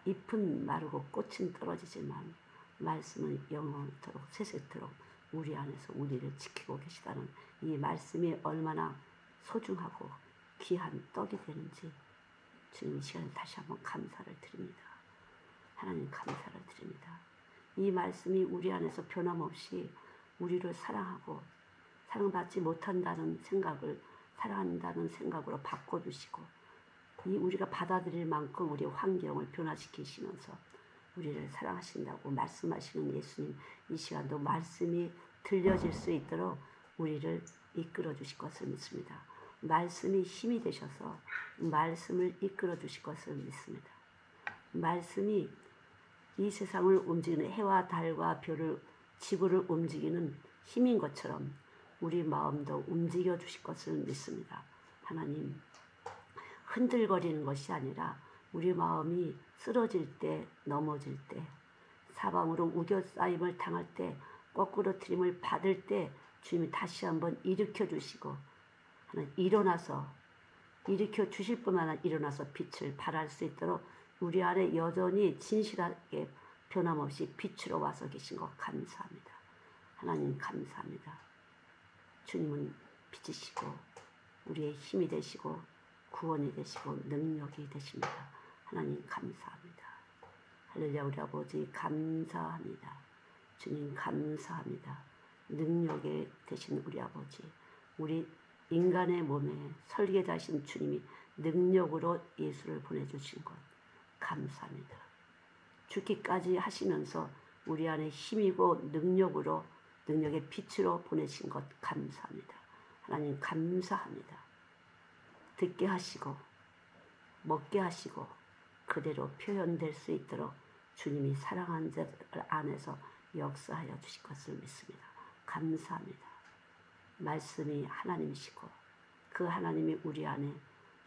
잎은 마르고 꽃은 떨어지지만 말씀은 영원토록 세세토록 우리 안에서 우리를 지키고 계시다는 이 말씀이 얼마나 소중하고 귀한 떡이 되는지 주님 이 시간에 다시 한번 감사를 드립니다. 하나님 감사를 드립니다. 이 말씀이 우리 안에서 변함없이 우리를 사랑하고 사랑받지 못한다는 생각을 사랑한다는 생각으로 바꿔주시고 이 우리가 받아들일 만큼 우리의 환경을 변화시키시면서 우리를 사랑하신다고 말씀하시는 예수님, 이 시간도 말씀이 들려질 수 있도록 우리를 이끌어 주실 것을 믿습니다. 말씀이 힘이 되셔서 말씀을 이끌어 주실 것을 믿습니다. 말씀이 이 세상을 움직이는 해와 달과 별을 지구를 움직이는 힘인 것처럼 우리 마음도 움직여 주실 것을 믿습니다. 하나님, 흔들거리는 것이 아니라 우리 마음이 쓰러질 때, 넘어질 때, 사방으로 우겨싸임을 당할 때, 거꾸로 트림을 받을 때 주님이 다시 한번 일으켜 주시고 하나님 일어나서 일으켜 주실 뿐만 아니라 일어나서 빛을 발할 수 있도록 우리 안에 여전히 진실하게 변함없이 빛으로 와서 계신 것 감사합니다. 하나님 감사합니다. 주님은 빛이시고 우리의 힘이 되시고 구원이 되시고 능력이 되십니다. 하나님 감사합니다. 할렐루야. 우리 아버지 감사합니다. 주님 감사합니다. 능력이 되신 우리 아버지, 우리 인간의 몸에 설계자신 주님이 능력으로 예수를 보내주신 것 감사합니다. 죽기까지 하시면서 우리 안에 힘이고 능력으로 능력의 빛으로 보내신 것 감사합니다. 하나님 감사합니다. 듣게 하시고 먹게 하시고 그대로 표현될 수 있도록 주님이 사랑하는 자 안에서 역사하여 주실 것을 믿습니다. 감사합니다. 말씀이 하나님이시고 그 하나님이 우리 안에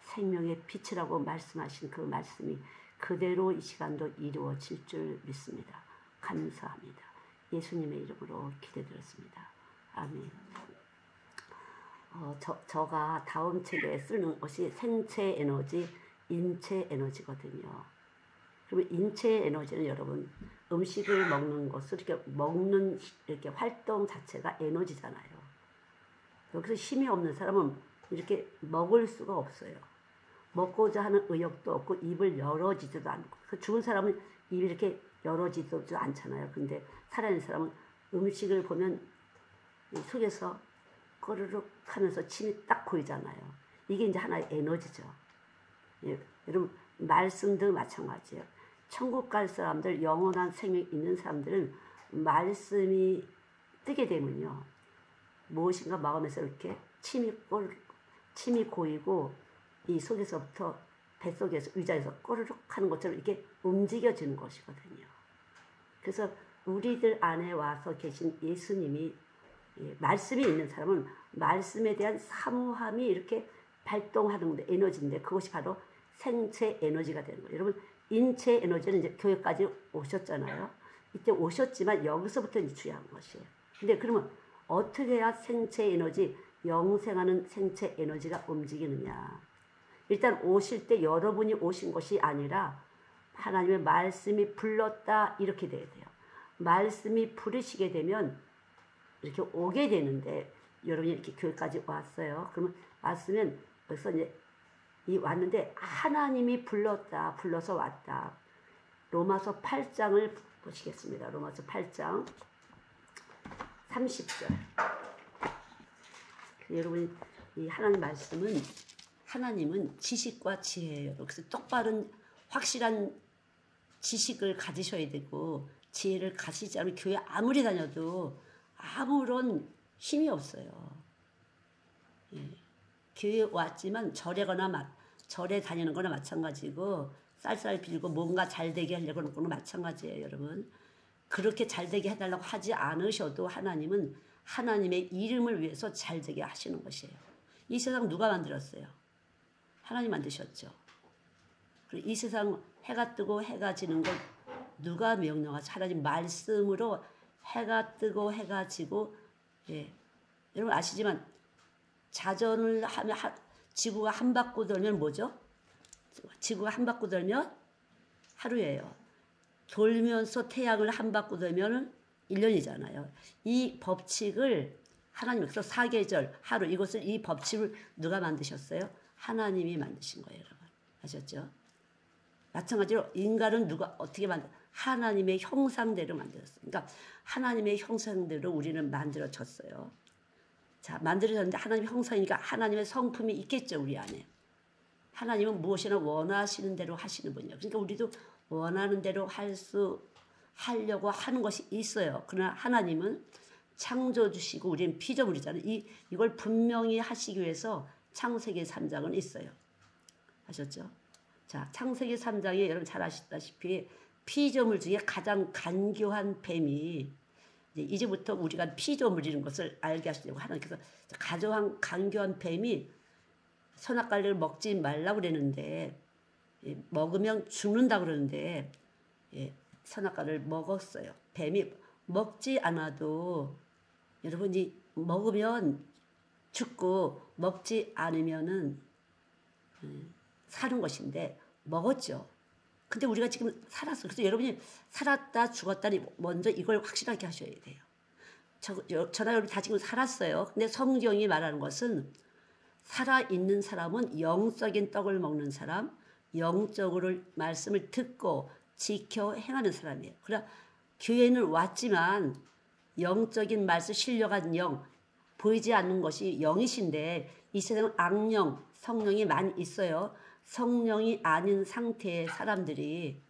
생명의 빛이라고 말씀하신 그 말씀이 그대로 이 시간도 이루어질 줄 믿습니다. 감사합니다. 예수님의 이름으로 기도드렸습니다. 아멘. 저가 다음 책에 쓰는 것이 생체 에너지, 인체 에너지거든요. 그러면 인체 에너지는 여러분 음식을 먹는 것을 이렇게 먹는 이렇게 활동 자체가 에너지잖아요. 여기서 힘이 없는 사람은 이렇게 먹을 수가 없어요. 먹고자 하는 의욕도 없고 입을 열어지지도 않고 그 죽은 사람은 입이 이렇게 열어지지도 않잖아요. 근데 살아있는 사람은 음식을 보면 속에서 꼬르륵 하면서 침이 딱 고이잖아요. 이게 이제 하나의 에너지죠. 예, 여러분 말씀도 마찬가지예요. 천국 갈 사람들, 영원한 생명 있는 사람들은 말씀이 뜨게 되면요. 무엇인가 마음에서 이렇게 침이 고이고 이 속에서부터 뱃속에서 의자에서 꼬르륵 하는 것처럼 이렇게 움직여지는 것이거든요. 그래서 우리들 안에 와서 계신 예수님이 말씀이 있는 사람은 말씀에 대한 사모함이 이렇게 발동하는 에너지인데 그것이 바로 생체 에너지가 되는 거예요. 여러분 인체 에너지는 이제 교회까지 오셨잖아요. 이때 오셨지만 여기서부터 이제 중요한 것이에요. 근데 그러면 어떻게 해야 생체 에너지, 영생하는 생체 에너지가 움직이느냐. 일단 오실 때 여러분이 오신 것이 아니라 하나님의 말씀이 불렀다 이렇게 돼야 돼요. 말씀이 부르시게 되면 이렇게 오게 되는데 여러분이 이렇게 교회까지 왔어요. 그러면 왔으면 벌써 이제 왔는데 하나님이 불렀다, 불러서 왔다. 로마서 8장을 보시겠습니다. 로마서 8장 30절. 여러분 이 하나님 말씀은 하나님은 지식과 지혜예요. 그래서 똑바른 확실한 지식을 가지셔야 되고 지혜를 가지지 않으면 교회 아무리 다녀도 아무런 힘이 없어요. 예. 교회 왔지만 절에 다니는 거나 마찬가지고 쌀쌀 빌고 뭔가 잘되게 하려고 하는 거나 마찬가지예요. 여러분. 그렇게 잘되게 해달라고 하지 않으셔도 하나님은 하나님의 이름을 위해서 잘되게 하시는 것이에요. 이 세상 누가 만들었어요? 하나님 만드셨죠. 그리고 이 세상 해가 뜨고 해가 지는 건 누가 명령하죠? 하나님 말씀으로 해가 뜨고 해가 지고 예. 여러분 아시지만 자전을 하면 지구가 한 바퀴 돌면 뭐죠? 지구가 한 바퀴 돌면 하루예요. 돌면서 태양을 한 바퀴 돌면 1년이잖아요. 이 법칙을 하나님께서 사계절, 하루 이것을 이 법칙을 누가 만드셨어요? 하나님이 만드신 거예요, 여러분. 아셨죠? 마찬가지로 인간은 누가 어떻게 하나님의 형상대로 만들었어요. 그러니까 하나님의 형상대로 우리는 만들어졌어요. 자, 만들어졌는데 하나님의 형상이니까 하나님의 성품이 있겠죠, 우리 안에. 하나님은 무엇이나 원하시는 대로 하시는 분이에요. 그러니까 우리도 원하는 대로 하려고 하는 것이 있어요. 그러나 하나님은 창조주시고 우리는 피조물이잖아요. 이걸 분명히 하시기 위해서 창세기 3장은 있어요. 아셨죠? 자, 창세기 3장에 여러분 잘 아시다시피 피조물 중에 가장 간교한 뱀이 이제부터 우리가 피조물이라는 것을 알게 하시려고 하나님께서 가장 간교한 뱀이 선악과를 먹지 말라고 그랬는데 먹으면 죽는다고 그러는데 선악과를 먹었어요. 뱀이 먹지 않아도 여러분이 먹으면 죽고 먹지 않으면은 사는 것인데 먹었죠. 근데 우리가 지금 살았어. 그래서 여러분이 살았다 죽었다니 먼저 이걸 확실하게 하셔야 돼요. 저나 여러분 다 지금 살았어요. 근데 성경이 말하는 것은 살아있는 사람은 영적인 떡을 먹는 사람, 영적으로 말씀을 듣고 지켜 행하는 사람이에요. 그러나 교회는 왔지만 영적인 말씀 실려간 영, 보이지 않는 것이 영이신데 이 세상은 악령, 성령이 많이 있어요. 성령이 아닌 상태의 사람들이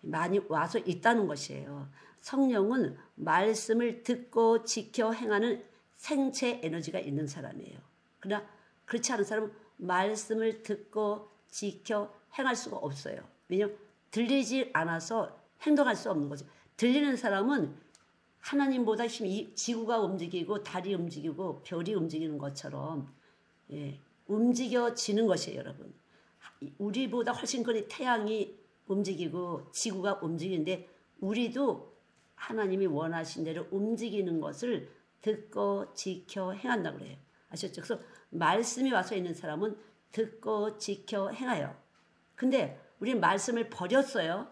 많이 와서 있다는 것이에요. 성령은 말씀을 듣고 지켜 행하는 생체 에너지가 있는 사람이에요. 그러나 그렇지 않은 사람은 말씀을 듣고 지켜 행할 수가 없어요. 왜냐하면 들리지 않아서 행동할 수 없는 거죠. 들리는 사람은 하나님보다 지구가 움직이고 달이 움직이고 별이 움직이는 것처럼 움직여지는 것이에요, 여러분. 우리보다 훨씬 그 태양이 움직이고 지구가 움직이는데 우리도 하나님이 원하신 대로 움직이는 것을 듣고 지켜 행한다고 그래요. 아셨죠? 그래서 말씀이 와서 있는 사람은 듣고 지켜 행해요. 근데 우리는 말씀을 버렸어요.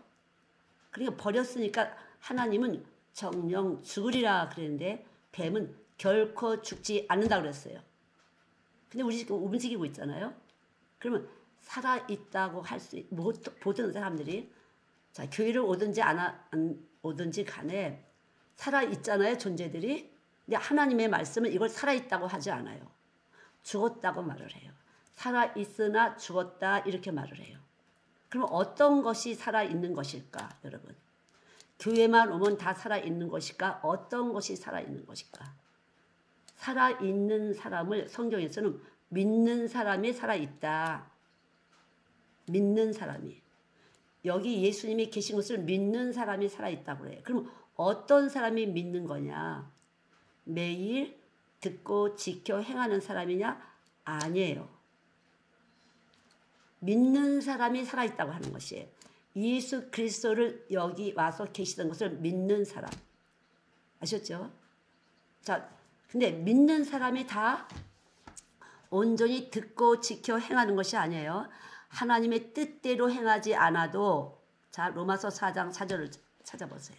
그러니까 버렸으니까 하나님은 정령 죽으리라 그랬는데 뱀은 결코 죽지 않는다 그랬어요. 근데 우리 지금 움직이고 있잖아요. 그러면 살아있다고 할 수 모든 사람들이 자 교회를 오든지 안 오든지 간에 살아있잖아요. 존재들이. 근데 하나님의 말씀은 이걸 살아있다고 하지 않아요. 죽었다고 말을 해요. 살아있으나 죽었다 이렇게 말을 해요. 그럼 어떤 것이 살아있는 것일까 여러분? 교회만 오면 다 살아있는 것일까? 어떤 것이 살아있는 것일까? 살아있는 사람을 성경에서는 믿는 사람이 살아있다. 믿는 사람이. 여기 예수님이 계신 것을 믿는 사람이 살아있다고 그래요. 그럼 어떤 사람이 믿는 거냐? 매일 듣고 지켜 행하는 사람이냐? 아니에요. 믿는 사람이 살아있다고 하는 것이에요. 예수 그리스도를 여기 와서 계시던 것을 믿는 사람. 아셨죠? 자, 근데 믿는 사람이 다 온전히 듣고 지켜 행하는 것이 아니에요. 하나님의 뜻대로 행하지 않아도 자 로마서 4장 4절을 찾아보세요.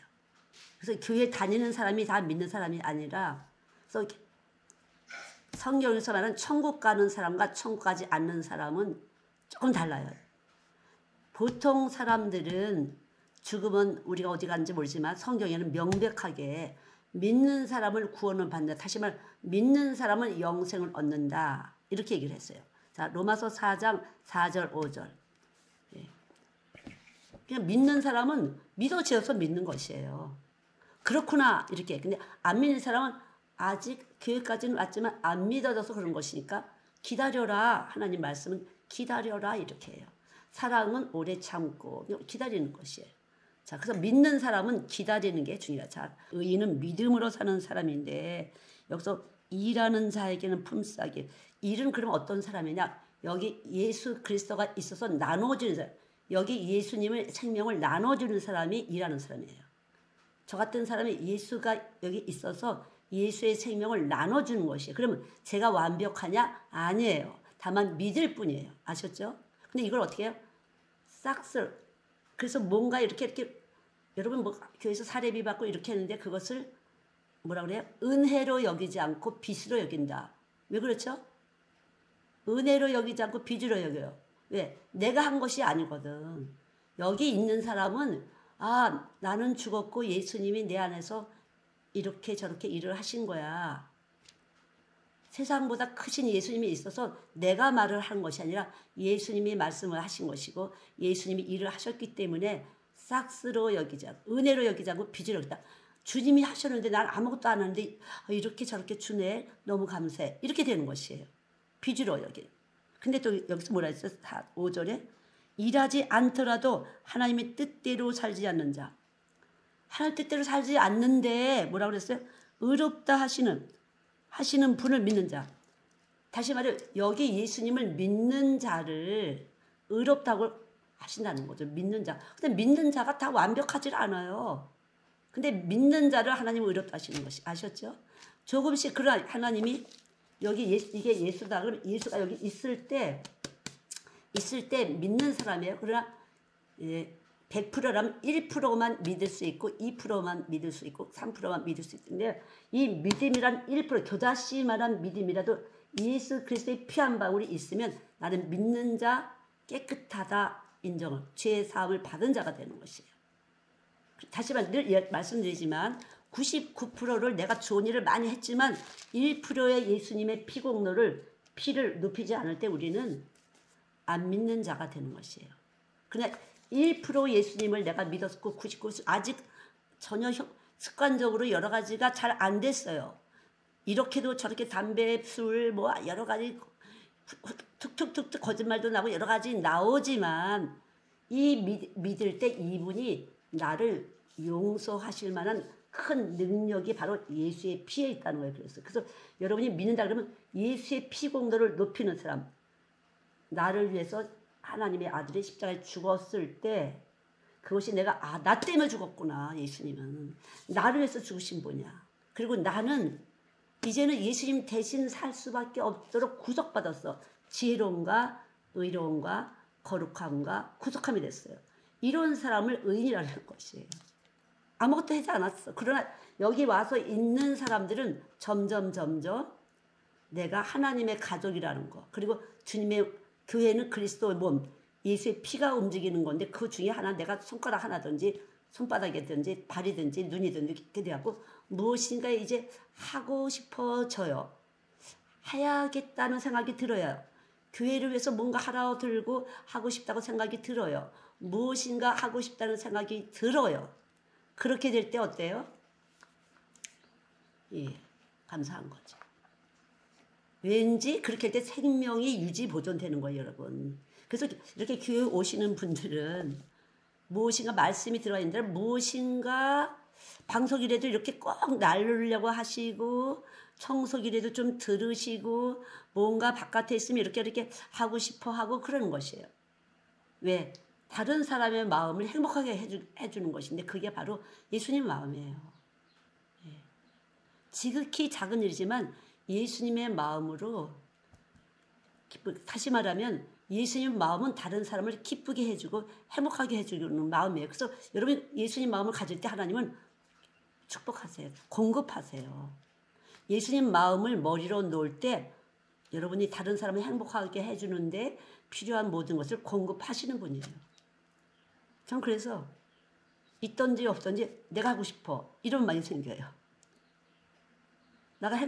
그래서 교회 다니는 사람이 다 믿는 사람이 아니라 그래서 성경에서 말하는 천국 가는 사람과 천국 가지 않는 사람은 조금 달라요. 보통 사람들은 죽으면 우리가 어디 가는지 모르지만 성경에는 명백하게 믿는 사람을 구원을 받는다. 다시 말해 믿는 사람은 영생을 얻는다. 이렇게 얘기를 했어요. 자, 로마서 4장 4절 5절. 그냥 믿는 사람은 믿어져서 믿는 것이에요. 그렇구나 이렇게. 근데 안 믿는 사람은 아직 교회까지는 왔지만 안 믿어져서 그런 것이니까 기다려라. 하나님 말씀은 기다려라 이렇게 해요. 사랑은 오래 참고 기다리는 것이에요. 자, 그래서 믿는 사람은 기다리는 게 중요해요. 자, 의인은 믿음으로 사는 사람인데 여기서 일하는 자에게는 품삯이. 일은 그럼 어떤 사람이냐? 여기 예수 그리스도가 있어서 나눠주는 사람. 여기 예수님의 생명을 나눠주는 사람이 일하는 사람이에요. 저 같은 사람이 예수가 여기 있어서 예수의 생명을 나눠주는 것이에요. 그러면 제가 완벽하냐? 아니에요. 다만 믿을 뿐이에요. 아셨죠? 근데 이걸 어떻게 해요? 싹쓸 그래서 뭔가 이렇게 여러분 뭐 교회에서 사례비 받고 이렇게 했는데 그것을 뭐라 그래요? 은혜로 여기지 않고 빚으로 여긴다. 왜 그렇죠? 은혜로 여기지 않고 빚으로 여겨요. 왜? 내가 한 것이 아니거든. 여기 있는 사람은 아, 나는 죽었고 예수님이 내 안에서 이렇게 저렇게 일을 하신 거야. 세상보다 크신 예수님이 있어서 내가 말을 한 것이 아니라 예수님이 말씀을 하신 것이고 예수님이 일을 하셨기 때문에 싹스로 여기지 않고 은혜로 여기지 않고 빚으로 여기다. 주님이 하셨는데 난 아무것도 안 하는데 이렇게 저렇게 주네. 너무 감사해. 이렇게 되는 것이에요. 빚으로 여기. 근데 또 여기서 뭐라 했어요? 5절에 일하지 않더라도 하나님의 뜻대로 살지 않는 자. 하나님 뜻대로 살지 않는데 뭐라고 그랬어요? 의롭다 하시는 분을 믿는 자. 다시 말해 여기 예수님을 믿는 자를 의롭다고 하신다는 거죠. 믿는 자. 근데 믿는 자가 다 완벽하지 않아요. 근데 믿는 자를 하나님은 의롭다 하시는 것이 아셨죠? 조금씩 그런 하나님이 여기 이게 예수다. 그러면 예수가 여기 있을 때 믿는 사람이에요. 그러나 100%라면 1%만 믿을 수 있고 2%만 믿을 수 있고 3%만 믿을 수 있는데 이 믿음이란 1% 겨자씨만한 믿음이라도 예수 그리스도의 피 한 방울이 있으면 나는 믿는 자 깨끗하다 인정을 죄 사함을 받은 자가 되는 것이에요. 다시 늘 말씀드리지만 99%를 내가 좋은 일을 많이 했지만 1%의 예수님의 피를 눕히지 않을 때 우리는 안 믿는 자가 되는 것이에요. 그러나 1% 예수님을 내가 믿었고 99% 아직 전혀 습관적으로 여러 가지가 잘 안 됐어요. 이렇게도 저렇게 담배, 술 뭐 여러 가지 툭툭툭툭 거짓말도 나고 여러 가지 나오지만 이 믿을 때 이분이 나를 용서하실 만한 큰 능력이 바로 예수의 피에 있다는 거예요. 그래서 여러분이 믿는다 그러면 예수의 피 공로를 높이는 사람, 나를 위해서 하나님의 아들이 십자가에 죽었을 때 그것이 내가 나 때문에 죽었구나. 예수님은 나를 위해서 죽으신 분이야. 그리고 나는 이제는 예수님 대신 살 수밖에 없도록 구속받았어. 지혜로움과 의로움과 거룩함과 구속함이 됐어요. 이런 사람을 의인이라는 것이에요. 아무것도 하지 않았어. 그러나 여기 와서 있는 사람들은 점점 내가 하나님의 가족이라는 거, 그리고 주님의 교회는 그리스도의 몸, 예수의 피가 움직이는 건데 그 중에 하나 내가 손가락 하나든지 손바닥이든지 발이든지 눈이든지 이렇게 되고 무엇인가 이제 하고 싶어져요. 해야겠다는 생각이 들어요. 교회를 위해서 뭔가 하라 들고 하고 싶다고 생각이 들어요. 무엇인가 하고 싶다는 생각이 들어요. 그렇게 될 때 어때요? 예, 감사한 거죠. 왠지 그렇게 할 때 생명이 유지 보존되는 거예요, 여러분. 그래서 이렇게 교회 오시는 분들은 무엇인가 말씀이 들어가 있는데 무엇인가 방송이라도 이렇게 꼭 날르려고 하시고 청소기라도 좀 들으시고 뭔가 바깥에 있으면 이렇게 하고 싶어 하고 그러는 것이에요. 왜? 다른 사람의 마음을 행복하게 해주는 것인데 그게 바로 예수님 마음이에요. 예. 지극히 작은 일이지만 예수님의 마음으로 다시 말하면 예수님 마음은 다른 사람을 기쁘게 해주고 행복하게 해주는 마음이에요. 그래서 여러분 예수님 마음을 가질 때 하나님은 축복하세요. 공급하세요. 예수님 마음을 머리로 놓을 때 여러분이 다른 사람을 행복하게 해주는데 필요한 모든 것을 공급하시는 분이에요. 전 그래서 있던지 없던지 내가 하고 싶어 이런 말이 생겨요. 나가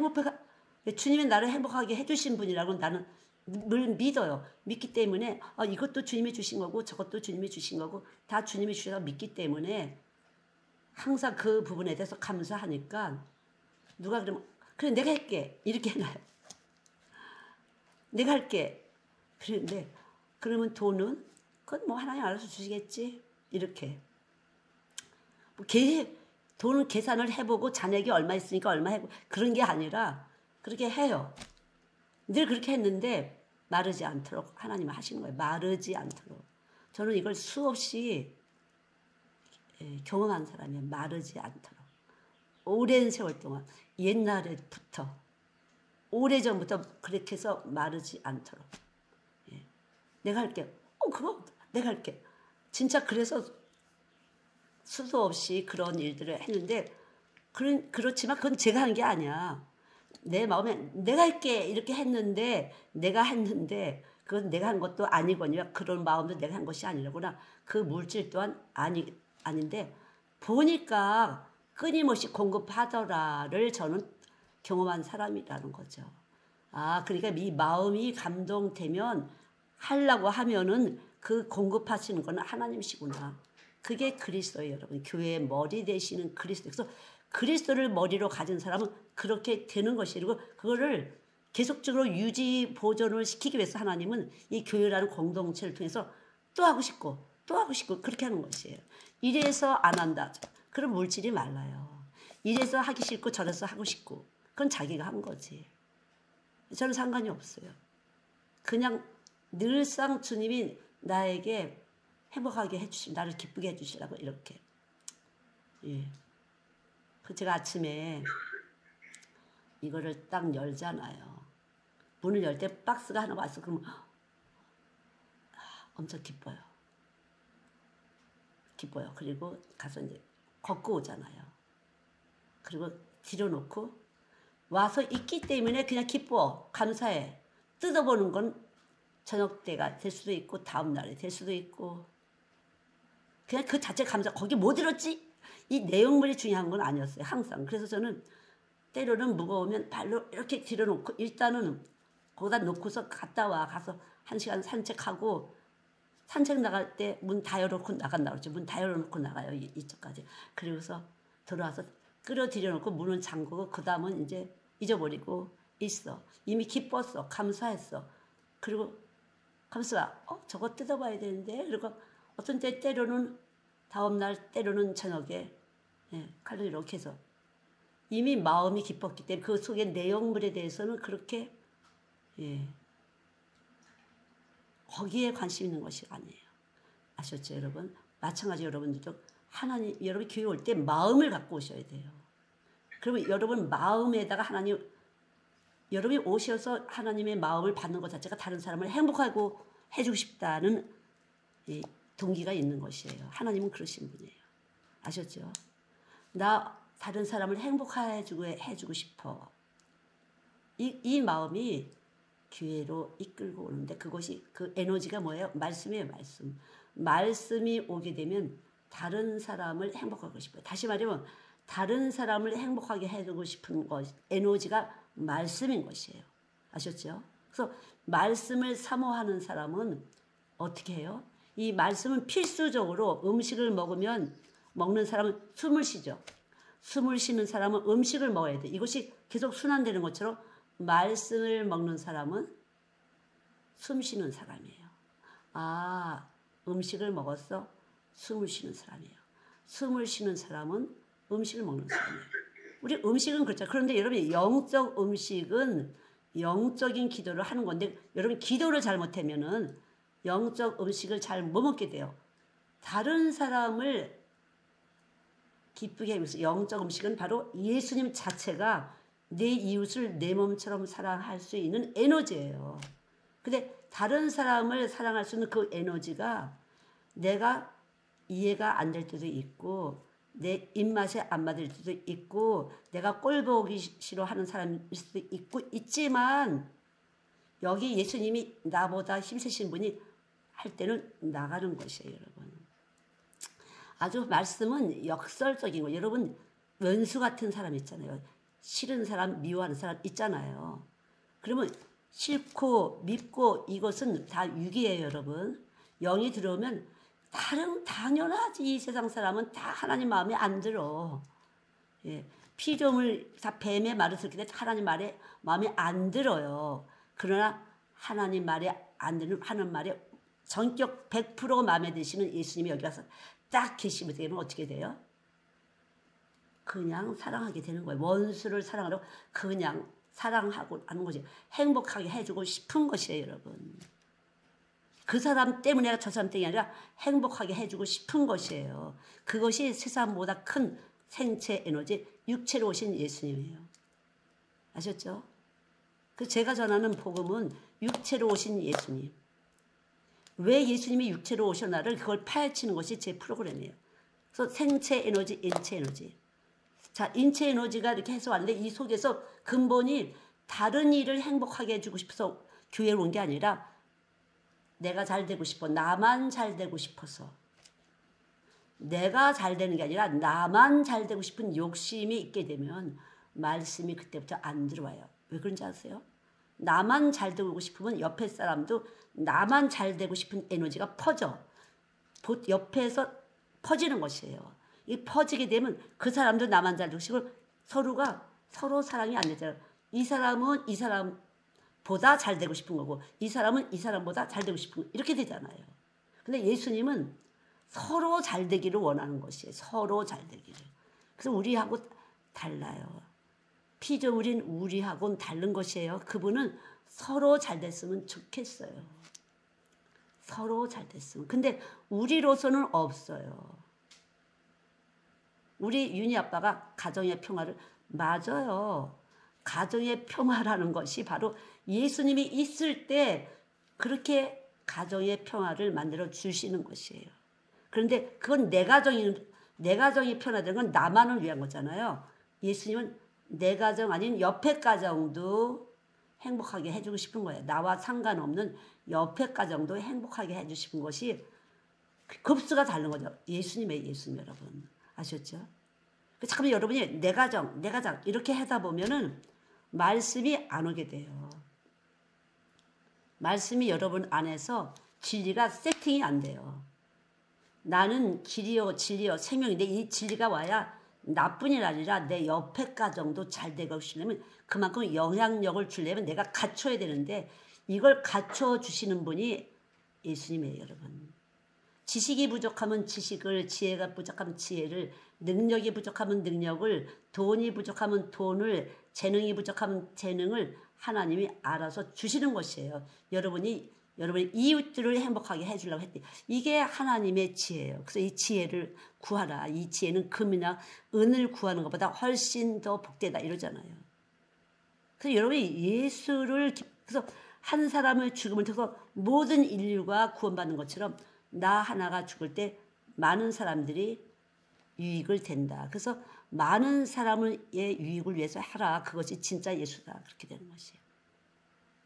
주님이 나를 행복하게 해주신 분이라고 나는 늘 믿어요. 믿기 때문에 이것도 주님이 주신 거고 저것도 주님이 주신 거고 다 주님이 주셔서 믿기 때문에 항상 그 부분에 대해서 감사하니까 누가 그러면 그래 내가 할게 이렇게 해놔요. 내가 할게. 그런데 그러면 돈은 그건 뭐 하나님 알아서 주시겠지 이렇게 돈을 계산을 해보고 잔액이 얼마 있으니까 얼마 해고 그런 게 아니라 그렇게 해요. 늘 그렇게 했는데 마르지 않도록 하나님은 하시는 거예요. 마르지 않도록. 저는 이걸 수없이 경험한 사람이에요. 마르지 않도록. 오랜 세월 동안 옛날부터 오래전부터 그렇게 해서 마르지 않도록. 내가 할게. 그거 내가 할게. 진짜 그래서 수도 없이 그런 일들을 했는데 그렇지만 그건 제가 한 게 아니야. 내 마음에 내가 할게 이렇게 했는데 내가 했는데 그건 내가 한 것도 아니거든요. 그런 마음도 내가 한 것이 아니라구나. 그 물질 또한 아닌데 보니까 끊임없이 공급하더라를 저는 경험한 사람이라는 거죠. 아, 그러니까 이 마음이 감동되면 하려고 하면은 그 공급하시는 거는 하나님이시구나. 그게 그리스도예요, 여러분. 교회의 머리 되시는 그리스도. 그래서 그리스도를 머리로 가진 사람은 그렇게 되는 것이고 그거를 계속적으로 유지 보존을 시키기 위해서 하나님은 이 교회라는 공동체를 통해서 또 하고 싶고 또 하고 싶고 그렇게 하는 것이에요. 이래서 안 한다. 그럼 물질이 말라요. 이래서 하기 싫고 저래서 하고 싶고 그건 자기가 한 거지. 저는 상관이 없어요. 그냥 늘상 주님이 나에게 행복하게 해주시, 나를 기쁘게 해주시라고 이렇게. 예. 그 제가 아침에 이거를 딱 열잖아요. 문을 열 때 박스가 하나 왔어. 그러면 엄청 기뻐요. 기뻐요. 그리고 가서 이제 걷고 오잖아요. 그리고 들여놓고 와서 있기 때문에 그냥 기뻐. 감사해. 뜯어보는 건 저녁 때가 될 수도 있고 다음 날이 될 수도 있고 그냥 그 자체 감사. 거기 뭐 들었지? 이 내용물이 중요한 건 아니었어요. 항상. 그래서 저는 때로는 무거우면 발로 이렇게 들여놓고 일단은 거기다 놓고서 갔다 와. 가서 1시간 산책하고 산책 나갈 때 문 다 열어놓고 나간다고 그러죠. 문 다 열어놓고 나가요. 이쪽까지. 그리고서 들어와서 끌어들여놓고 문은 잠그고 그 다음은 이제 잊어버리고 있어. 이미 기뻤어. 감사했어. 그리고 감사가 저거 뜯어봐야 되는데 그리고 어떤 때로는 다음날 때로는 저녁에 칼로 이렇게 해서 이미 마음이 기뻤기 때문에 그 속의 내용물에 대해서는 그렇게 거기에 관심 있는 것이 아니에요. 아셨죠, 여러분? 마찬가지 여러분들도 하나님, 여러분 교회 올 때 마음을 갖고 오셔야 돼요. 그러면 여러분 마음에다가 하나님, 여러분이 오셔서 하나님의 마음을 받는 것 자체가 다른 사람을 행복하고 해주고 싶다는 동기가 있는 것이에요. 하나님은 그러신 분이에요. 아셨죠? 나 다른 사람을 행복하게 해주고 싶어. 이 마음이 교회로 이끌고 오는데 그것이 그 에너지가 뭐예요? 말씀이에요. 말씀. 말씀이 오게 되면 다른 사람을 행복하고 싶어요. 다시 말하면 다른 사람을 행복하게 해주고 싶은 것, 에너지가 말씀인 것이에요. 아셨죠? 그래서 말씀을 사모하는 사람은 어떻게 해요? 이 말씀은 필수적으로 음식을 먹는 사람은 숨을 쉬죠. 숨을 쉬는 사람은 음식을 먹어야 돼. 이것이 계속 순환되는 것처럼 말씀을 먹는 사람은 숨 쉬는 사람이에요. 아, 음식을 먹었어? 숨을 쉬는 사람이에요. 숨을 쉬는 사람은 음식을 먹는 사람이에요. 우리 음식은 그렇죠. 그런데 여러분 영적 음식은 영적인 기도를 하는 건데 여러분 기도를 잘못하면은 영적 음식을 잘 못 먹게 돼요. 다른 사람을 기쁘게 하기 위해서 영적 음식은 바로 예수님 자체가 내 이웃을 내 몸처럼 사랑할 수 있는 에너지예요. 근데 다른 사람을 사랑할 수 있는 그 에너지가 내가 이해가 안 될 때도 있고 내 입맛에 안 맞을 때도 있고 내가 꼴 보기 싫어하는 사람일 수도 있고 있지만 여기 예수님이 나보다 힘쓰신 분이 할 때는 나가는 것이에요. 여러분. 아주 말씀은 역설적인 거. 여러분 원수 같은 사람 있잖아요. 싫은 사람, 미워하는 사람 있잖아요. 그러면 싫고 밉고 이것은 다 육이에요. 여러분. 영이 들어오면 당연하지. 이 세상 사람은 다 하나님 마음에 안 들어. 예. 피조물 다 뱀의 말을 듣기 때문에 하나님 말에 마음에 안 들어요. 그러나 하나님 말에 안 드는 하나님 말에 전격 100% 마음에 드시는 예수님이 여기 와서 딱 계시면 되면 어떻게 돼요? 그냥 사랑하게 되는 거예요. 원수를 사랑하려고 그냥 사랑하고 하는 거지. 행복하게 해주고 싶은 것이에요, 여러분. 그 사람 때문에 저 사람 때문이 아니라 행복하게 해주고 싶은 것이에요. 그것이 세상보다 큰 생체 에너지, 육체로 오신 예수님이에요. 아셨죠? 그 제가 전하는 복음은 육체로 오신 예수님. 왜 예수님이 육체로 오셨나를 그걸 파헤치는 것이 제 프로그램이에요. 그래서 생체 에너지, 인체 에너지. 자, 인체 에너지가 이렇게 해서 왔는데 이 속에서 근본이 다른 일을 행복하게 해주고 싶어서 교회에 온 게 아니라 내가 잘 되고 싶어. 나만 잘 되고 싶어서. 내가 잘 되는 게 아니라 나만 잘 되고 싶은 욕심이 있게 되면 말씀이 그때부터 안 들어와요. 왜 그런지 아세요? 나만 잘 되고 싶으면 옆에 사람도 나만 잘 되고 싶은 에너지가 퍼져. 옆에서 퍼지는 것이에요. 이 퍼지게 되면 그 사람도 나만 잘 되고 싶고 서로 사랑이 안 되잖아요. 이 사람은 이 사람보다 잘 되고 싶은 거고 이 사람은 이 사람보다 잘 되고 싶은 거 이렇게 되잖아요. 근데 예수님은 서로 잘 되기를 원하는 것이에요. 서로 잘 되기를. 그래서 우리하고 달라요. 피조물인 우리하고는 다른 것이에요. 그분은 서로 잘 됐으면 좋겠어요. 서로 잘 됐으면. 근데 우리로서는 없어요. 우리 윤희 아빠가 가정의 평화를 맞아요. 가정의 평화라는 것이 바로 예수님이 있을 때 그렇게 가정의 평화를 만들어 주시는 것이에요. 그런데 그건 내 가정이 편하다는 건 나만을 위한 거잖아요. 예수님은 내 가정 아닌 옆에 가정도 행복하게 해주고 싶은 거예요. 나와 상관없는 옆에 가정도 행복하게 해주고 싶은 것이 급수가 다른 거죠. 예수님 여러분. 아셨죠? 잠깐만 여러분이 내 가정 이렇게 하다 보면은 말씀이 안 오게 돼요. 말씀이 여러분 안에서 진리가 세팅이 안 돼요. 나는 길이요 진리요 생명인데 이 진리가 와야 나뿐이 아니라 내 옆에 가정도 잘 되고 싶으려면 그만큼 영향력을 주려면 내가 갖춰야 되는데 이걸 갖춰 주시는 분이 예수님이에요, 여러분. 지식이 부족하면 지식을, 지혜가 부족하면 지혜를, 능력이 부족하면 능력을, 돈이 부족하면 돈을, 재능이 부족하면 재능을 하나님이 알아서 주시는 것이에요. 여러분이 이웃들을 행복하게 해주려고 했대. 이게 하나님의 지혜예요. 그래서 이 지혜를 구하라. 이 지혜는 금이나 은을 구하는 것보다 훨씬 더 복되다 이러잖아요. 그래서 여러분이 예수를 그래서 한 사람의 죽음을 통해서 모든 인류가 구원받는 것처럼 나 하나가 죽을 때 많은 사람들이 유익을 된다. 그래서 많은 사람의 유익을 위해서 하라. 그것이 진짜 예수다. 그렇게 되는 것이에요.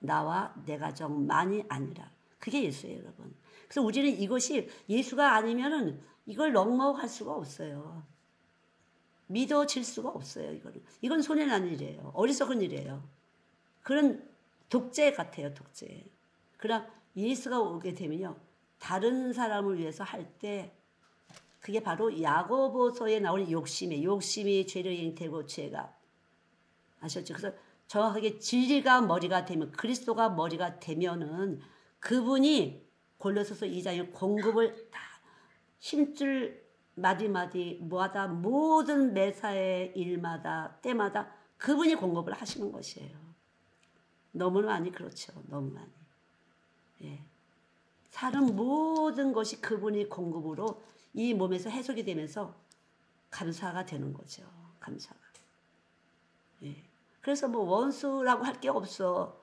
나와 내 가정만이 아니라 그게 예수예요, 여러분. 그래서 우리는 이것이 예수가 아니면은 이걸 넘어갈 수가 없어요. 믿어질 수가 없어요. 이건 손해난 일이에요. 어리석은 일이에요. 그런 독재 같아요, 독재. 그러나 예수가 오게 되면요, 다른 사람을 위해서 할 때 그게 바로 야고보서에 나오는 욕심이 죄를 잉태고 죄가 아셨죠? 그래서 정확하게 진리가 머리가 되면 그리스도가 머리가 되면은 그분이 골로새서 2장의 공급을 다 힘줄 마디마다 모든 매사의 일마다 때마다 그분이 공급을 하시는 것이에요. 너무 많이 그렇죠. 너무 많이. 예. 사는 모든 것이 그분이 공급으로 이 몸에서 해석이 되면서 감사가 되는 거죠. 감사가. 예. 그래서 뭐 원수라고 할 게 없어.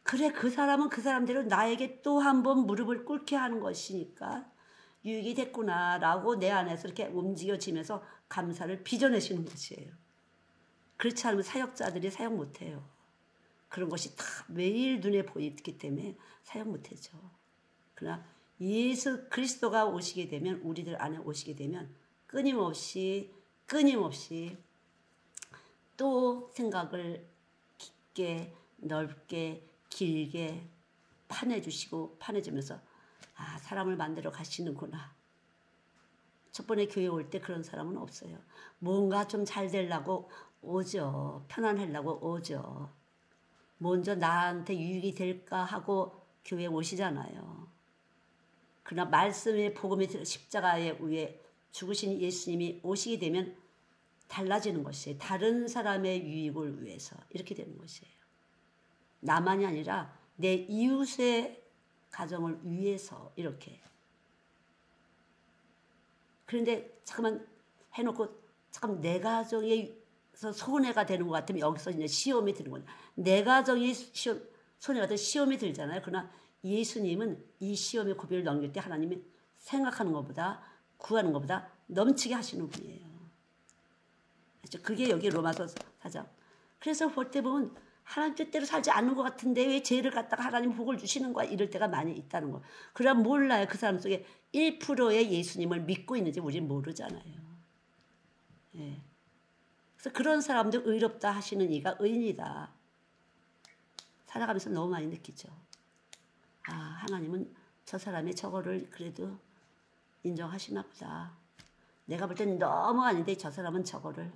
그래, 그 사람은 그 사람대로 나에게 또 한 번 무릎을 꿇게 하는 것이니까 유익이 됐구나라고 내 안에서 이렇게 움직여지면서 감사를 빚어내시는 것이에요. 그렇지 않으면 사역자들이 사역 못해요. 그런 것이 다 매일 눈에 보이기 때문에 사역 못하죠. 그러나 예수 그리스도가 오시게 되면 우리들 안에 오시게 되면 끊임없이 또 생각을 깊게 넓게 길게 파내주면서 아, 사람을 만들어 가시는구나. 첫 번에 교회 올 때 그런 사람은 없어요. 뭔가 좀 잘 되려고 오죠. 편안하려고 오죠. 먼저 나한테 유익이 될까 하고 교회에 오시잖아요. 그러나 말씀의 복음의 십자가의 위에 죽으신 예수님이 오시게 되면 달라지는 것이에요. 다른 사람의 유익을 위해서 이렇게 되는 것이에요. 나만이 아니라 내 이웃의 가정을 위해서 이렇게. 그런데 잠깐만 해놓고 잠깐 내 가정에서 손해가 되는 것 같으면 여기서 이제 시험이 드는 거예요. 내 가정이 손해가 되는 시험이 들잖아요. 그러나 예수님은 이 시험의 고비를 넘길 때 하나님이 생각하는 것보다 구하는 것보다 넘치게 하시는 분이에요. 그렇죠? 그게 여기 로마서 4장. 그래서 볼 때 보면 하나님 뜻대로 살지 않는 것 같은데 왜 죄를 갖다가 하나님 복을 주시는 거야? 이럴 때가 많이 있다는 거. 그럼 몰라요. 그 사람 속에 1%의 예수님을 믿고 있는지 우리는 모르잖아요. 예. 그래서 그런 사람들 의롭다 하시는 이가 의인이다. 살아가면서 너무 많이 느끼죠. 아, 하나님은 저 사람의 저거를 그래도 인정하시나 보다. 내가 볼 땐 너무 아닌데 저 사람은 저거를,